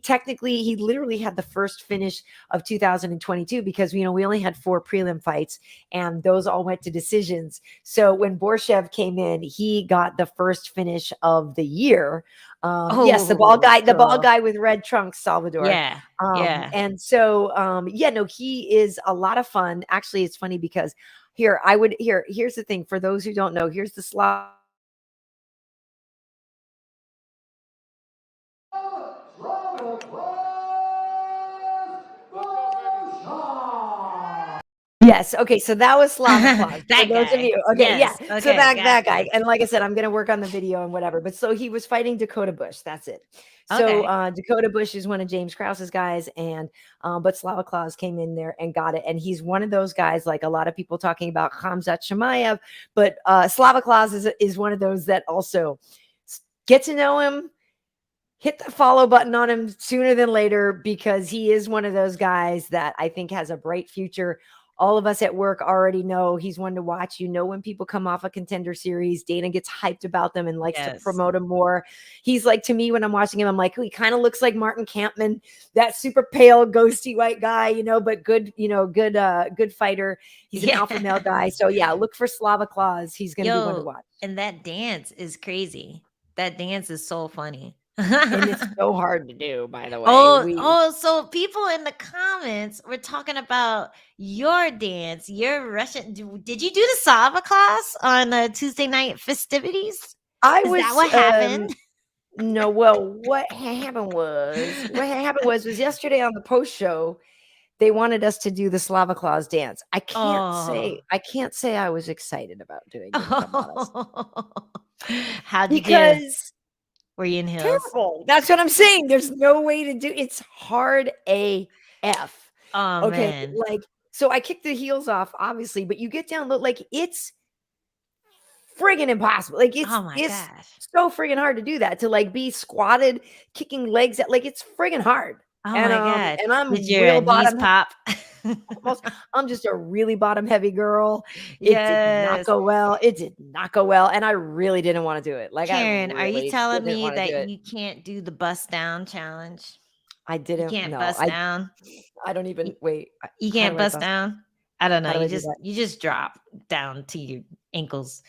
literally had the first finish of 2022, because we only had 4 prelim fights and those all went to decisions. So when Borshev came in, he got the first finish of the year. Yes, the ball guy with red trunks, Salvador. Yeah. And so he is a lot of fun. Actually, it's funny because here's the thing for those who don't know. Here's the slot. Yes. Okay. So that was Slava Claus. That for those guy. of you. Okay. Yes. Yeah. Okay, So that gotcha. guy. And like I said, I'm going to work on the video and whatever. But so he was fighting Dakota Bush. That's it. So Dakota Bush is one of James Krause's guys, and but Slava Claus came in there and got it. And he's one of those guys, like a lot of people talking about Khamzat Chimaev, but Slava Claus is one of those that also get to know him. Hit the follow button on him sooner than later, because he is one of those guys that I think has a bright future. all of us at work already know he's one to watch. When people come off a Contender Series, Dana gets hyped about them and likes to promote him more. He's like, to me, when I'm watching him, I'm like, he kind of looks like Martin Kampman, that super pale, ghosty white guy, but good, good fighter. He's an alpha male guy. So yeah, look for Slava Claus. He's going to be one to watch. And that dance is crazy. That dance is so funny. And it's so hard to do, by the way. So people in the comments were talking about your dance, your Russian. Did you do the Slava class on the Tuesday night festivities? Is that what happened? No, well, what happened was yesterday on the post show, they wanted us to do the Slava Claus dance. I can't say I was excited about doing it. How'd you do? Were you in heels? Terrible. That's what I'm saying. There's no way to do. It's hard AF. Oh man. Like, so I kicked the heels off, obviously, but you get down, like it's friggin' impossible. Like it's so friggin' hard to do that, to like be squatted, kicking legs at, like it's friggin' hard. Oh my God. And I'm Did your real bottom pop. I'm just a really bottom heavy girl. It did not go well. And I really didn't want to do it. Like, Karyn, are you telling me that you can't do the bust down challenge? I didn't. You can't bust down. I don't even wait. You can't bust down. I don't know. You just drop down to your ankles.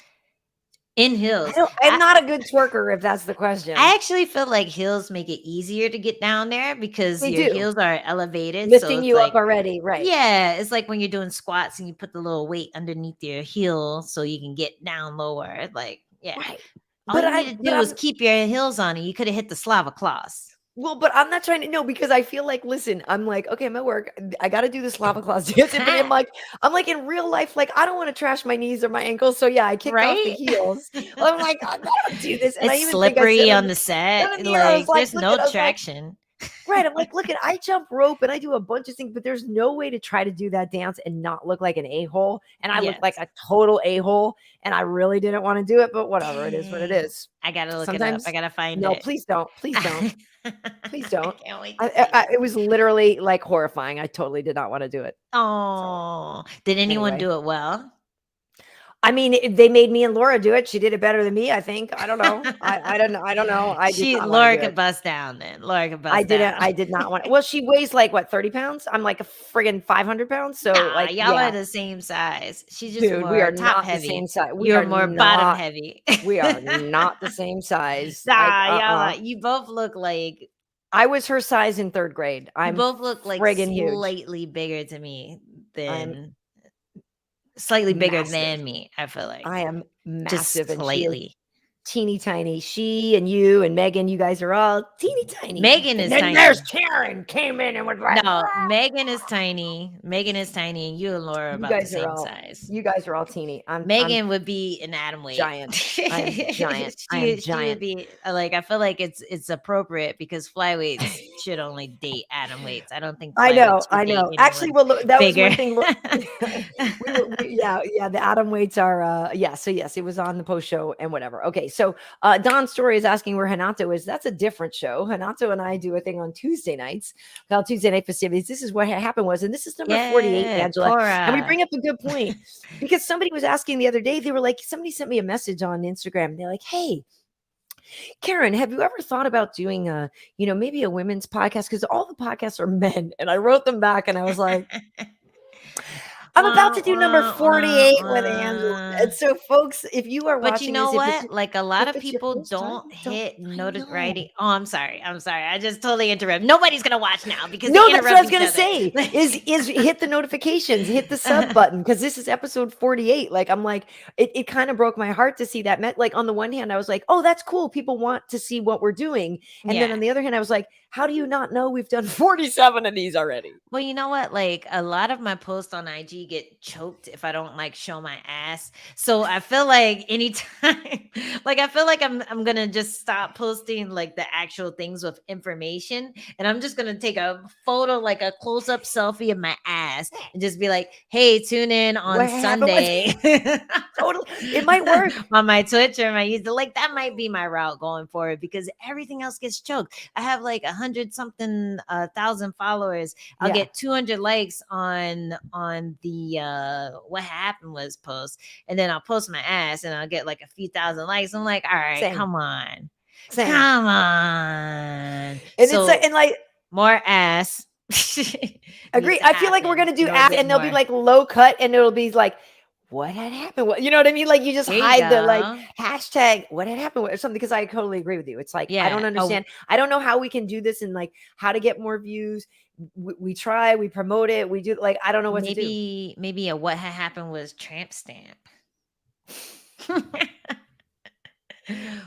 In heels. I'm not a good twerker, if that's the question. I actually feel like heels make it easier to get down there because your heels are elevated. Lifting you up already, right? Yeah, it's like when you're doing squats and you put the little weight underneath your heel so you can get down lower. Like, yeah. Right. All you need to do is keep your heels on and you could have hit the Slava Claus. Well, but I'm not trying to know, because I feel like, listen, I'm like, okay, I'm at work. I got to do the Slava Claus dance. But I'm like in real life, like, I don't want to trash my knees or my ankles. So yeah, I kicked off the heels. I'm like, I gotta do this. And it's slippery on the set. Like, there's no traction. Right. I'm like, look, I jump rope and I do a bunch of things, but there's no way to try to do that dance and not look like an a-hole. And I look like a total a-hole. And I really didn't want to do it, but whatever. It is what it is. I gotta look it up. I gotta find it. No, please don't. Please don't. Please don't. I can't wait it was literally like horrifying. I totally did not want to do it. Oh, did anyone do it well? I mean, they made me and Laura do it. She did it better than me, I think. I don't know. I don't know. Laura could bust down then. Laura could bust down. I did not want it. Well, she weighs like what, 30 pounds? I'm like a friggin' 500 pounds. So like, y'all are the same size. She's just we are top not heavy. The same size. You're more bottom heavy. We are not the same size. Y'all, you both look like I was her size in third grade. You both look like slightly bigger to me than slightly bigger than me. I feel like I am massive, just slightly. Teeny tiny. She and you and Megan, you guys are all teeny tiny. Megan is tiny. There's Karyn came in and was like, no, Megan is tiny. Megan is tiny, and you and Laura are about the same size. You guys are all teeny. Megan would be an atom weight. Giant. I'm giant. I'm giant. She would be like, I feel like it's appropriate because flyweights should only date atom weights. I don't think. I know. Actually, well, that bigger. Was one thing. Yeah. The atom weights are. So yes, it was on the post show and whatever. Okay. So Don Story is asking where Hanato is. That's a different show. Hanato and I do a thing on Tuesday nights called Tuesday Night Festivities. This is what happened was, and this is number 48, Angela. Cora. And we bring up a good point because somebody was asking the other day, they were like, somebody sent me a message on Instagram. They're like, hey, Karyn, have you ever thought about doing maybe a women's podcast? Because all the podcasts are men. And I wrote them back and I was like, I'm about to do number 48 with Angela. And so, folks, if you are watching, but you know what? Like a lot of people don't hit notice writing. Oh, I'm sorry. I just totally interrupt. Nobody's gonna watch now because that's what I was gonna say. Is hit the notifications, hit the sub button, because this is episode 48. Like, I'm like, it kind of broke my heart to see that. Like, on the one hand, I was like, oh, that's cool. People want to see what we're doing, and then on the other hand, I was like, how do you not know we've done 47 of these already? Well, you know what? Like, a lot of my posts on IG get choked if I don't like show my ass. So I feel like anytime, Like I feel like I'm gonna just stop posting like the actual things with information, and I'm just gonna take a photo, like a close-up selfie of my ass, and just be like, "Hey, tune in on What happened was- Sunday." Totally, it might work. On my Twitch or my YouTube. Like that might be my route going forward, because everything else gets choked. I have like 100 something thousand followers. I'll Yeah. get 200 likes on the what happened was post, and then I'll post my ass and I'll get like a few thousand likes. I'm like, all right, Same. come on. Same. Come on. And So it's like, and like, more ass. agree. needs to I feel like we're happen gonna do a little ass, bit and they'll be more. like low cut, and it'll be like, what had happened? What, you know what I mean? Like you just There you hide the like go. hashtag what had happened or something, because I totally agree with you. It's like I Yeah. don't Oh, understand. I don't know how we can do this and like how to get more views. We try, we promote it, we do like I don't know what to do. maybe a what had happened was tramp stamp.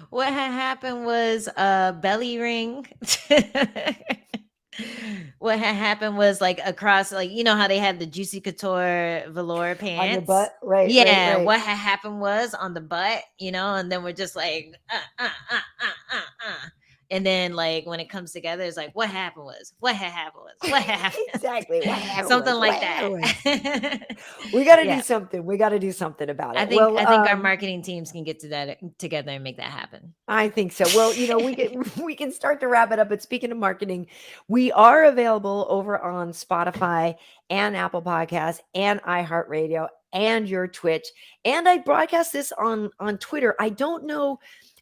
What had happened was a belly ring. What had happened was like across, like, you know how they had the Juicy Couture velour pants On your butt, right? Yeah, right. what had happened was on the butt, and then we're just like and then like when it comes together, it's like what had happened was what had happened. Exactly. What happened Something was, like what that. happened was. We got to Yeah. do something. We got to do something about it. I think our marketing teams can get to that together and make that happen. I think so. Well, we can start to wrap it up. But speaking of marketing, we are available over on Spotify and Apple Podcasts and iHeartRadio and your Twitch. And I broadcast this on Twitter. I don't know.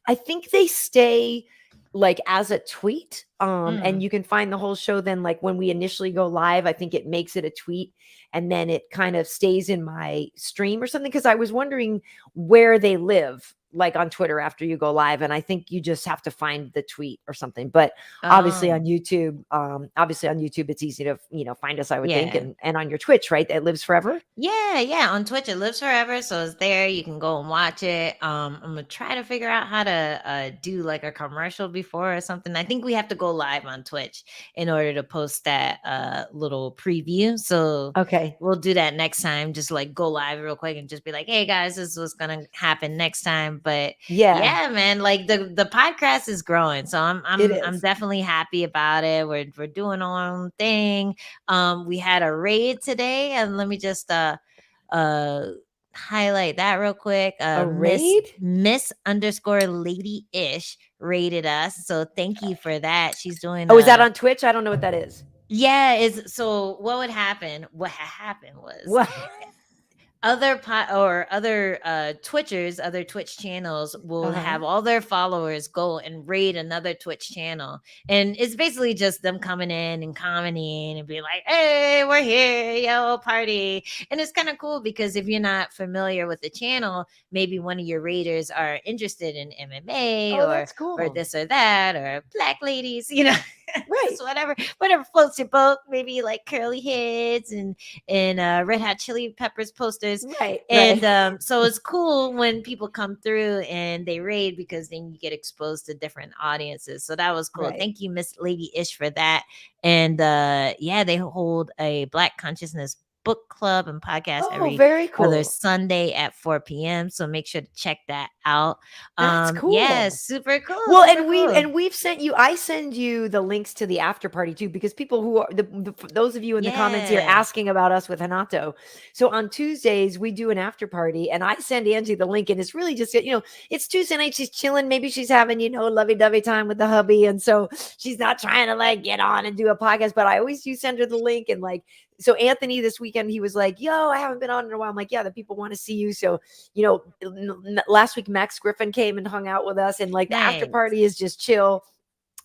I think they stay like as a tweet. And you can find the whole show then, like when we initially go live, I think it makes it a tweet and then it kind of stays in my stream or something. Cause I was wondering where they live, like on Twitter after you go live. And I think you just have to find the tweet or something, but obviously on YouTube, it's easy to, find us, I would think. And on your Twitch, right? It lives forever. Yeah. On Twitch, it lives forever. So it's there. You can go and watch it. I'm going to try to figure out how to do like a commercial before or something. I think we have to go live on Twitch in order to post that little preview. So okay, we'll do that next time. Just like go live real quick and just be like, hey guys, this is what's going to happen next time. But yeah, man, like the podcast is growing. So I'm definitely happy about it. We're doing our own thing. We had a raid today, and let me just highlight that real quick. A raid? Miss _ Lady Ish raided us. So thank you for that. She's doing is that on Twitch? I don't know what that is. Yeah, so what would happen? What happened was other Twitchers, other Twitch channels will have all their followers go and raid another Twitch channel. And it's basically just them coming in and commenting and being like, hey, we're here, yo, party. And it's kind of cool because if you're not familiar with the channel, maybe one of your raiders are interested in MMA that's cool. or this or that, or black ladies, right. So whatever floats your boat, maybe like curly heads and Red Hot Chili Peppers posters. Right. And so it's cool when people come through and they raid, because then you get exposed to different audiences. So that was cool. Right. Thank you, Miss Lady Ish, for that. And they hold a Black Consciousness book club and podcast every very cool. other Sunday at 4 p.m. So make sure to check that out. That's cool. Yeah, super cool. Well, super and we've sent you. I send you the links to the after party too, because people who are those of you in the comments here asking about us with Hanato. So on Tuesdays we do an after party, and I send Angie the link, and it's really just it's Tuesday night. She's chilling. Maybe she's having lovey-dovey time with the hubby, and so she's not trying to like get on and do a podcast. But I always do send her the link, and like. So Anthony this weekend, he was like, yo, I haven't been on in a while. I'm like, yeah, the people want to see you. So, last week, Max Griffin came and hung out with us, and like the after party is just chill.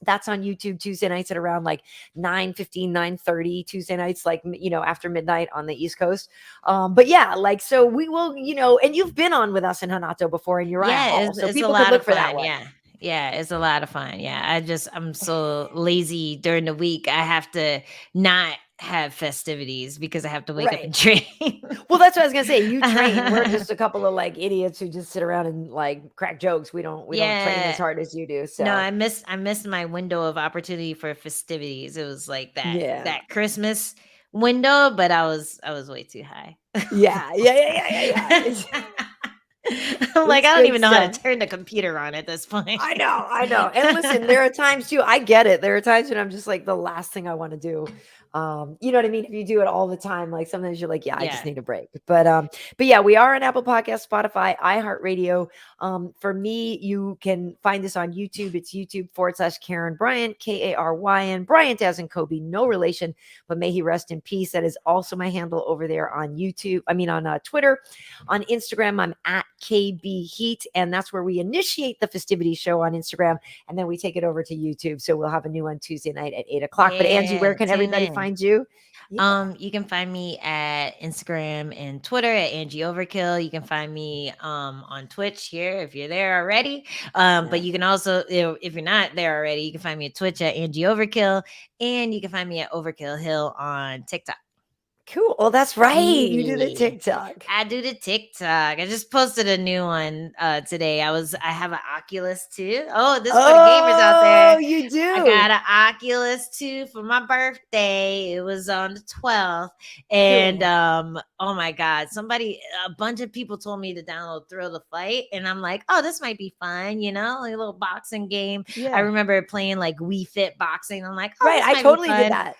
That's on YouTube Tuesday nights at around like 9:15, 9:30 Tuesday nights, like, after midnight on the East Coast. But yeah, like, so we will, and you've been on with us in Hanato before in Uriah Hall, so people could look for that one. Yeah, it's a lot of fun. Yeah, I'm so lazy during the week. I have to not have festivities because I have to wake up and train. Well, that's what I was gonna say. You train. We're just a couple of like idiots who just sit around and like crack jokes. We don't train as hard as you do. So no, I missed my window of opportunity for festivities. It was like that Christmas window, but I was way too high. Yeah. I'm like, It's I don't good even know how to stuff. turn the computer on at this point. I know. And listen, there are times too, I get it. There are times when I'm just like, the last thing I want to do. You know what I mean? If you do it all the time, like sometimes you're like, yeah, I just need a break. But yeah, we are on Apple Podcasts, Spotify, iHeartRadio. For me, you can find this on YouTube. It's YouTube/Karyn Bryant, Karyn Bryant, as in Kobe, no relation, but may he rest in peace. That is also my handle over there on YouTube. I mean, on Twitter. On Instagram, I'm at KB Heat, and that's where we initiate the festivity show on Instagram, and then we take it over to YouTube. So we'll have a new one Tuesday night at 8:00. But Angie, where can everybody find you? You can find me at Instagram and Twitter at Angie Overkill. You can find me on Twitch here if you're there already. But you can also, if you're not there already, you can find me at Twitch at Angie Overkill, and you can find me at Overkill Hill on TikTok. Cool. Oh, that's right. You do the TikTok. I do the TikTok. I just posted a new one today. I have an Oculus 2. Oh, this is for the gamers out there. Oh, you do. I got an Oculus 2 for my birthday. It was on the 12th. And oh my God, a bunch of people told me to download Thrill the Fight. And I'm like, oh, this might be fun, like a little boxing game. I remember playing like Wii Fit boxing. I'm like, oh, right. I totally did that.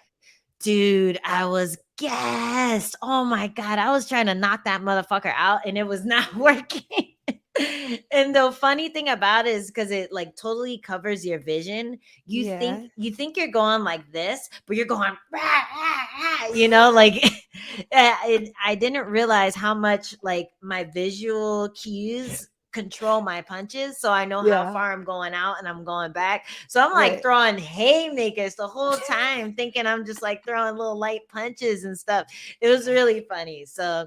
Dude, I was gassed. Oh my God. I was trying to knock that motherfucker out and it was not working. And the funny thing about it is because it like totally covers your vision. You think you're going like this, but you're going, rah, rah, rah, like I didn't realize how much like my visual cues control my punches, so I know how far I'm going out and I'm going back. So I'm like throwing haymakers the whole time, thinking I'm just like throwing little light punches and stuff. It was really funny. So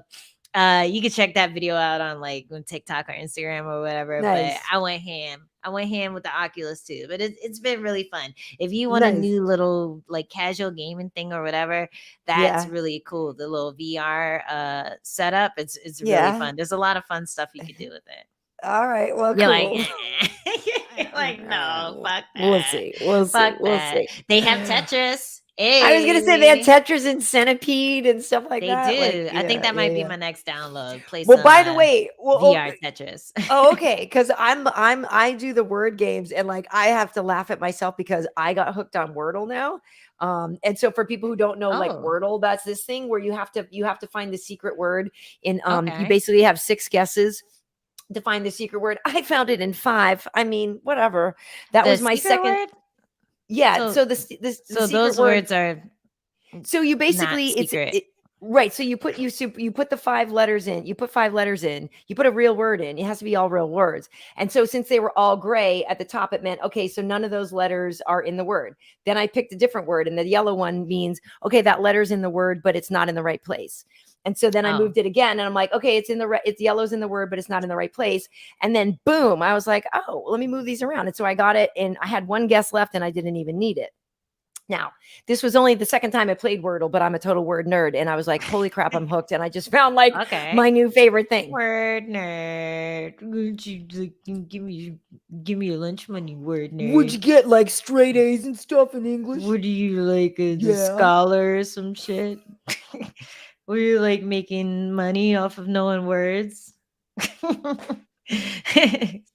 you can check that video out on like TikTok or Instagram or whatever. Nice. But I went ham with the Oculus too. But it's been really fun. If you want a new little like casual gaming thing or whatever, that's really cool. The little VR setup, it's really fun. There's a lot of fun stuff you can do with it. All right. Well, you're cool. like, no, fuck that. We'll see. We'll see. They have Tetris. Hey. I was gonna say they had Tetris and Centipede and stuff like that. They do. Like, I think that might be my next download. Play well, by the way, VR Tetris. Okay, because I do the word games and like I have to laugh at myself because I got hooked on Wordle now. And so for people who don't know, like Wordle, that's this thing where you have to find the secret word in you basically have 6 guesses to find the secret word. I found it in 5. I mean, whatever. That was my second word? Yeah. So those words are. So you basically right. So you put the 5 letters in. You put 5 letters in. You put a real word in. It has to be all real words. And so since they were all gray at the top, it meant okay. So none of those letters are in the word. Then I picked a different word, and the yellow one means okay, that letter's in the word, but it's not in the right place. And so then I moved it again, and I'm like, okay, it's yellow's in the word, but it's not in the right place. And then boom, I was like, oh, let me move these around. And so I got it, and I had 1 guess left, and I didn't even need it. Now, this was only the second time I played Wordle, but I'm a total word nerd, and I was like, holy crap, I'm hooked. And I just found like my new favorite thing. Word nerd. Would you give me your lunch money, word nerd? Would you get like straight A's and stuff in English? Would you like a scholar or some shit? Were you like making money off of knowing words?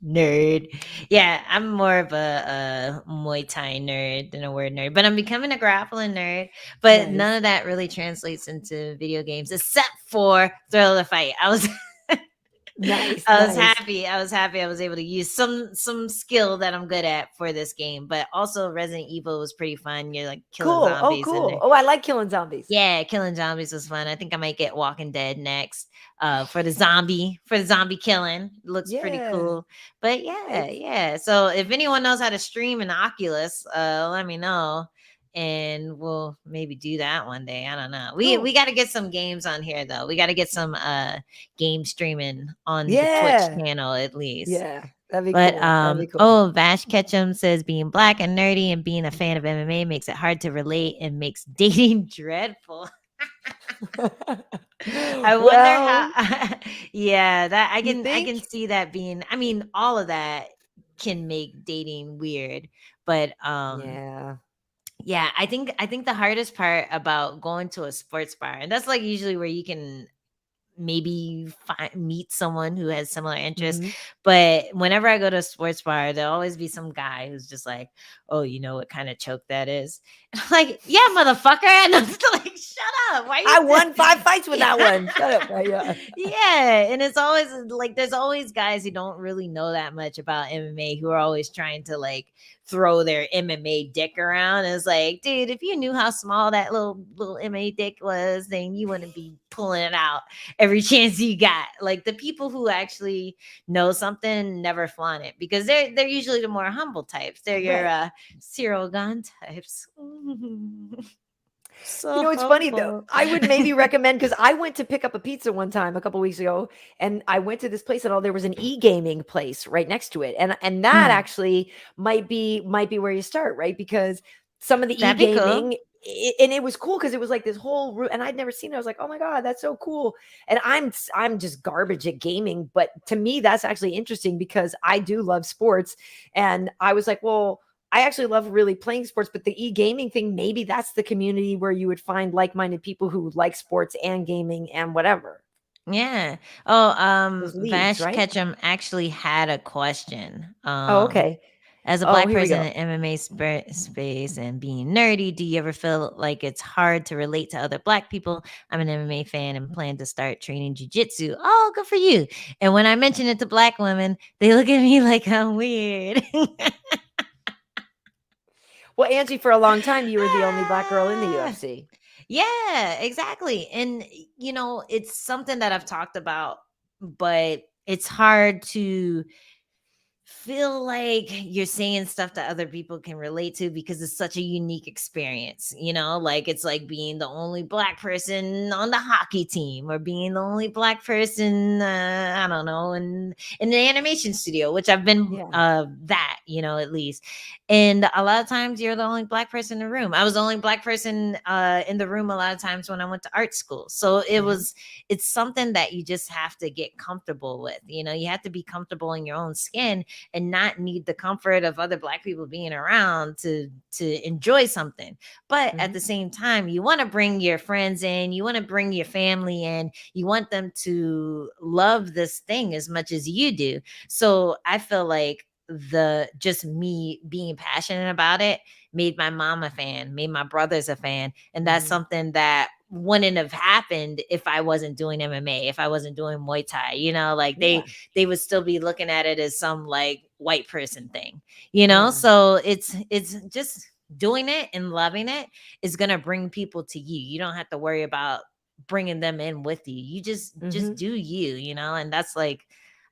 Nerd. Yeah, I'm more of a Muay Thai nerd than a word nerd, but I'm becoming a grappling nerd. But none of that really translates into video games except for Thrill of the Fight. I was happy. I was able to use some skill that I'm good at for this game. But also Resident Evil was pretty fun. You're like killing zombies. Oh, cool. Oh, I like killing zombies. Yeah, killing zombies was fun. I think I might get Walking Dead next for the zombie killing. It looks pretty cool. But yeah. So if anyone knows how to stream an Oculus, let me know. And we'll maybe do that one day. I don't know. We got to get some games on here though. We got to get some game streaming on the Twitch channel at least. Yeah, that'd be cool. Oh, Vash Ketchum says being black and nerdy and being a fan of MMA makes it hard to relate and makes dating dreadful. I wonder how. Yeah, that I can see that being. I mean, all of that can make dating weird, but yeah, I think the hardest part about going to a sports bar, and that's like usually where you can maybe meet someone who has similar interests. But whenever I go to a sports bar, there'll always be some guy who's just like, oh, you know what kind of choke that is? And I'm like, yeah, motherfucker. And I'm just like, shut up. Why I won 5 fights with that one. Shut up. Yeah. And it's always like, there's always guys who don't really know that much about MMA who are always trying to like throw their MMA dick around. It's like, dude, if you knew how small that little MMA dick was, then you wouldn't be pulling it out every chance you got. Like the people who actually know something never flaunt it, because they're usually the more humble types. They're your Ciryl Gane types. So you know, it's funny though. I would maybe recommend, because I went to pick up a pizza one time a couple weeks ago, and I went to this place, and there was an e-gaming place right next to it, and that actually might be where you start, right? Because some of the e-gaming, and it was cool because it was like this whole room, and I'd never seen it. I was like, oh my god, that's so cool. And I'm just garbage at gaming, but to me that's actually interesting because I do love sports, and I was like, well, I actually love really playing sports, but the e-gaming thing, maybe that's the community where you would find like-minded people who like sports and gaming and whatever. Yeah. Oh, Those leagues, Vash right? Ketchum actually had a question. Okay. As a black person in MMA space and being nerdy, do you ever feel like it's hard to relate to other black people? I'm an MMA fan and plan to start training jiu-jitsu. Oh, good for you. And when I mention it to black women, they look at me like I'm weird. Well, Angie, for a long time, you were the only black girl in the UFC. Yeah, exactly. And, you know, it's something that I've talked about, but it's hard to feel like you're saying stuff that other people can relate to because it's such a unique experience, you know, like it's like being the only black person on the hockey team or being the only black person, I don't know, in the animation studio, which I've been that, you know, at least. And a lot of times you're the only black person in the room. I was the only black person in the room a lot of times when I went to art school. So it's something that you just have to get comfortable with. You know, you have to be comfortable in your own skin and not need the comfort of other black people being around to enjoy something. But at the same time, you want to bring your friends in, you want to bring your family in, you want them to love this thing as much as you do. So I feel like just me being passionate about it made my mom a fan, made my brothers a fan. And that's something that wouldn't have happened if I wasn't doing MMA, if I wasn't doing Muay Thai, you know, like they would still be looking at it as some like white person thing, you know? So it's just doing it and loving it is going to bring people to you. You don't have to worry about bringing them in with you. You just do you, you know? And that's like,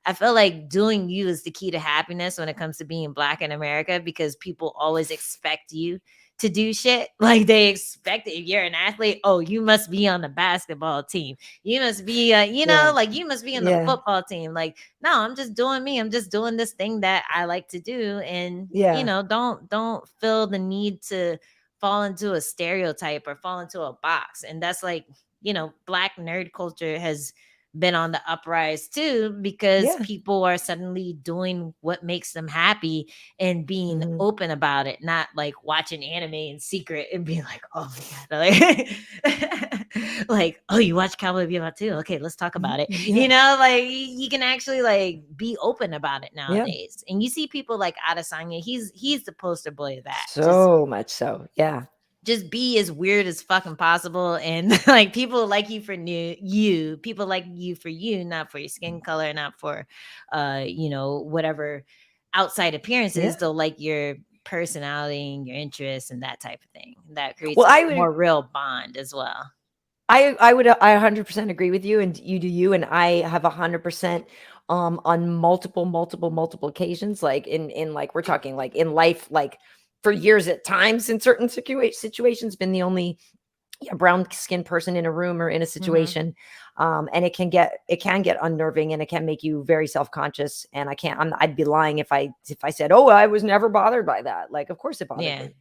I feel like doing you is the key to happiness when it comes to being black in America, because people always expect you to do shit. Like they expect if you're an athlete, oh, you must be on the basketball team. You must be, you know, like you must be on the football team. Like, no, I'm just doing me. I'm just doing this thing that I like to do. And, you know, don't feel the need to fall into a stereotype or fall into a box. And that's like, you know, black nerd culture has been on the uprise too, because people are suddenly doing what makes them happy and being open about it, not like watching anime in secret and being like, oh my god, like oh, you watch Cowboy Bebop too? Okay, let's talk about it. You know, like you can actually like be open about it nowadays. And you see people like Adesanya, he's the poster boy of that. So much so. Just be as weird as fucking possible, and like people like you for you, people like you for you, not for your skin color, not for you know, whatever outside appearances. They'll like your personality and your interests and that type of thing. That creates a more real bond as well. I would 100% agree with you, and you do you, and I have 100% on multiple occasions, like in like we're talking like in life, like for years at times in certain situations, been the only brown skinned person in a room or in a situation. And it can get unnerving, and it can make you very self-conscious. And I'd be lying if I said, oh, I was never bothered by that. Like, of course it bothered me.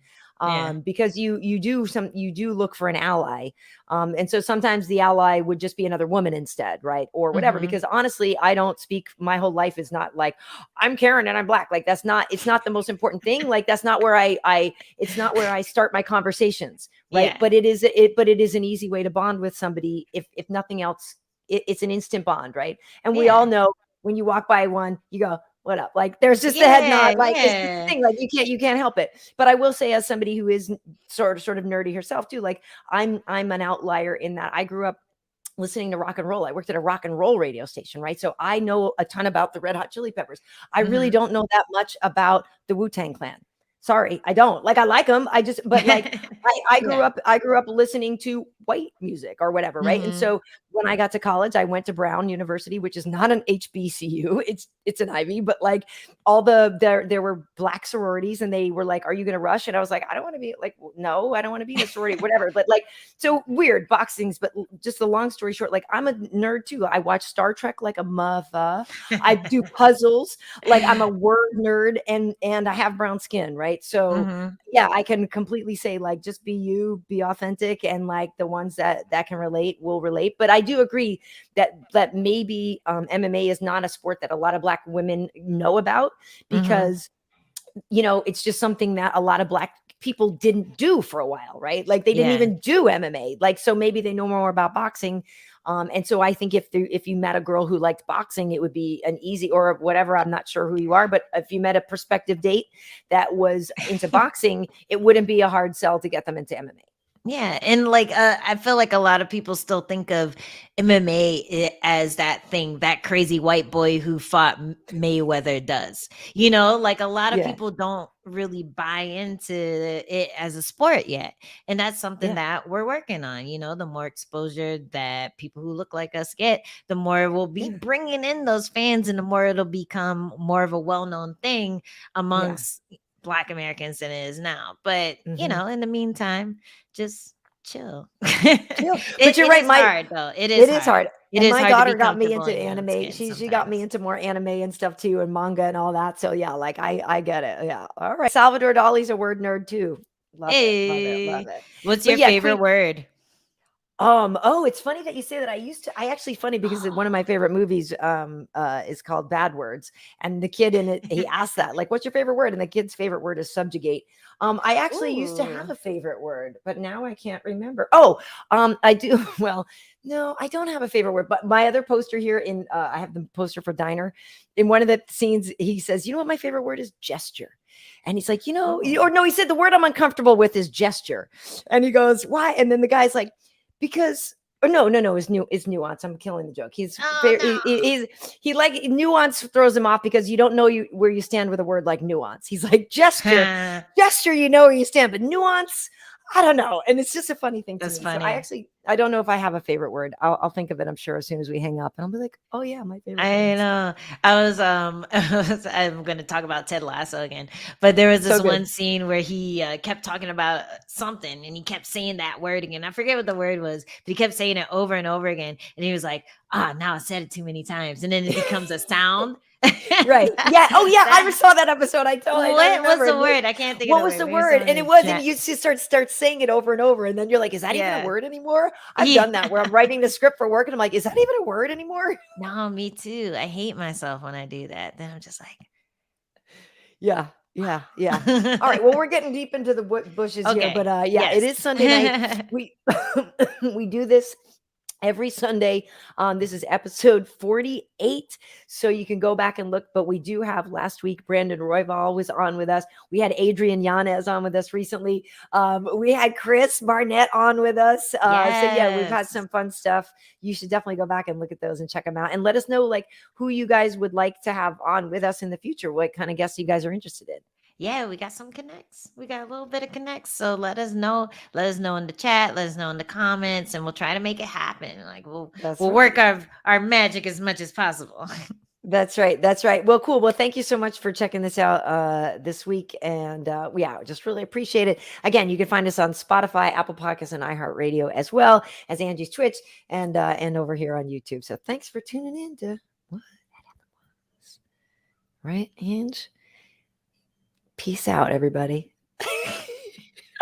Because you do look for an ally. And so sometimes the ally would just be another woman instead, right? Or whatever, because honestly, I don't speak, my whole life is not like I'm Karyn and I'm black. Like it's not the most important thing. Like that's not where it's not where I start my conversations. Right. But it is an easy way to bond with somebody, if nothing else, it's an instant bond, right? And we all know when you walk by one, you go, what up? Like there's just the head nod, like it's the thing, like you can't help it. But I will say, as somebody who is sort of nerdy herself too, like I'm an outlier in that I grew up listening to rock and roll. I worked at a rock and roll radio station, right? So I know a ton about the Red Hot Chili Peppers. I really don't know that much about the Wu-Tang Clan. Sorry, I don't. Like I like them. But like I grew up listening to white music or whatever, right? And so when I got to college, I went to Brown University, which is not an HBCU. It's an Ivy, but like there were black sororities, and they were like, "Are you going to rush?" And I was like, "I don't want to be like, no, I don't want to be in a sorority, whatever." But like, so weird boxings. But just the long story short, like I'm a nerd too. I watch Star Trek like a mother. I do puzzles. Like I'm a word nerd, and I have brown skin, right? So yeah, I can completely say like, just be you, be authentic, and like the ones that can relate will relate. But I do agree that maybe MMA is not a sport that a lot of Black women know about, because it's just something that a lot of Black people didn't do for a while, right? Like they didn't even do MMA. Like, so maybe they know more about boxing. And so I think if you met a girl who liked boxing, it would be an easy, or whatever, I'm not sure who you are, but if you met a prospective date that was into boxing, it wouldn't be a hard sell to get them into MMA. Yeah. And like, I feel like a lot of people still think of MMA as that thing, that crazy white boy who fought Mayweather does, like a lot of people don't really buy into it as a sport yet. And that's something that we're working on. The more exposure that people who look like us get, the more we'll be bringing in those fans, and the more it'll become more of a well-known thing amongst Black Americans than it is now. But in the meantime, just chill. But you're right, hard though. It is hard. And my daughter got me into anime. She got me into more anime and stuff too, and manga and all that. So yeah, like I get it. Yeah. All right. Salvador Dali's a word nerd too. Love it. What's your favorite word? Oh, it's funny that you say that. I actually funny because one of my favorite movies is called Bad Words, and the kid in it, he asked that, like, what's your favorite word? And the kid's favorite word is subjugate. I actually used to have a favorite word, but now I can't remember. I do. Well, no, I don't have a favorite word, but my other poster here I have the poster for Diner. In one of the scenes, he says, what my favorite word is? Gesture. And he's like, or no, he said the word I'm uncomfortable with is gesture. And he goes, why? And then the guy's like, because no, it's nuance. I'm killing the joke. He's he like nuance throws him off because you don't know where you stand with a word like nuance. He's like gesture, you know where you stand, but nuance, I don't know. And it's just a funny thing to me. Funny. So I don't know if I have a favorite word. I'll think of it, I'm sure, as soon as we hang up, and I'll be like, oh yeah, my favorite. I know. I'm going to talk about Ted Lasso again, but there was this one scene where he kept talking about something, and he kept saying that word again. I forget what the word was, but he kept saying it over and over again. And he was like, now I said it too many times. And then it becomes a sound. Right. Yeah. Oh yeah. I saw that episode. I totally. What was the word? I can't think of what was the word. And it was, and you just start saying it over and over, and then you're like, is that even a word anymore? I've done that where I'm writing the script for work, and I'm like, is that even a word anymore? No, me too. I hate myself when I do that. Then I'm just like, yeah. All right. Well, we're getting deep into the bushes here, but it is Sunday night. We do this every Sunday. This is episode 48. So you can go back and look, but we do have last week, Brandon Royval was on with us. We had Adrian Yanez on with us recently. We had Chris Barnett on with us. So yeah, we've had some fun stuff. You should definitely go back and look at those and check them out, and let us know like who you guys would like to have on with us in the future. What kind of guests you guys are interested in. Yeah, we got some connects. We got a little bit of connects. So let us know. Let us know in the chat. Let us know in the comments, and we'll try to make it happen. Like we'll work our magic as much as possible. That's right. Well, cool. Well, thank you so much for checking this out this week. And just really appreciate it. Again, you can find us on Spotify, Apple Podcasts, and iHeartRadio, as well as Angie's Twitch and over here on YouTube. So thanks for tuning in to What Happened Was. Right, Ange? Peace out, everybody.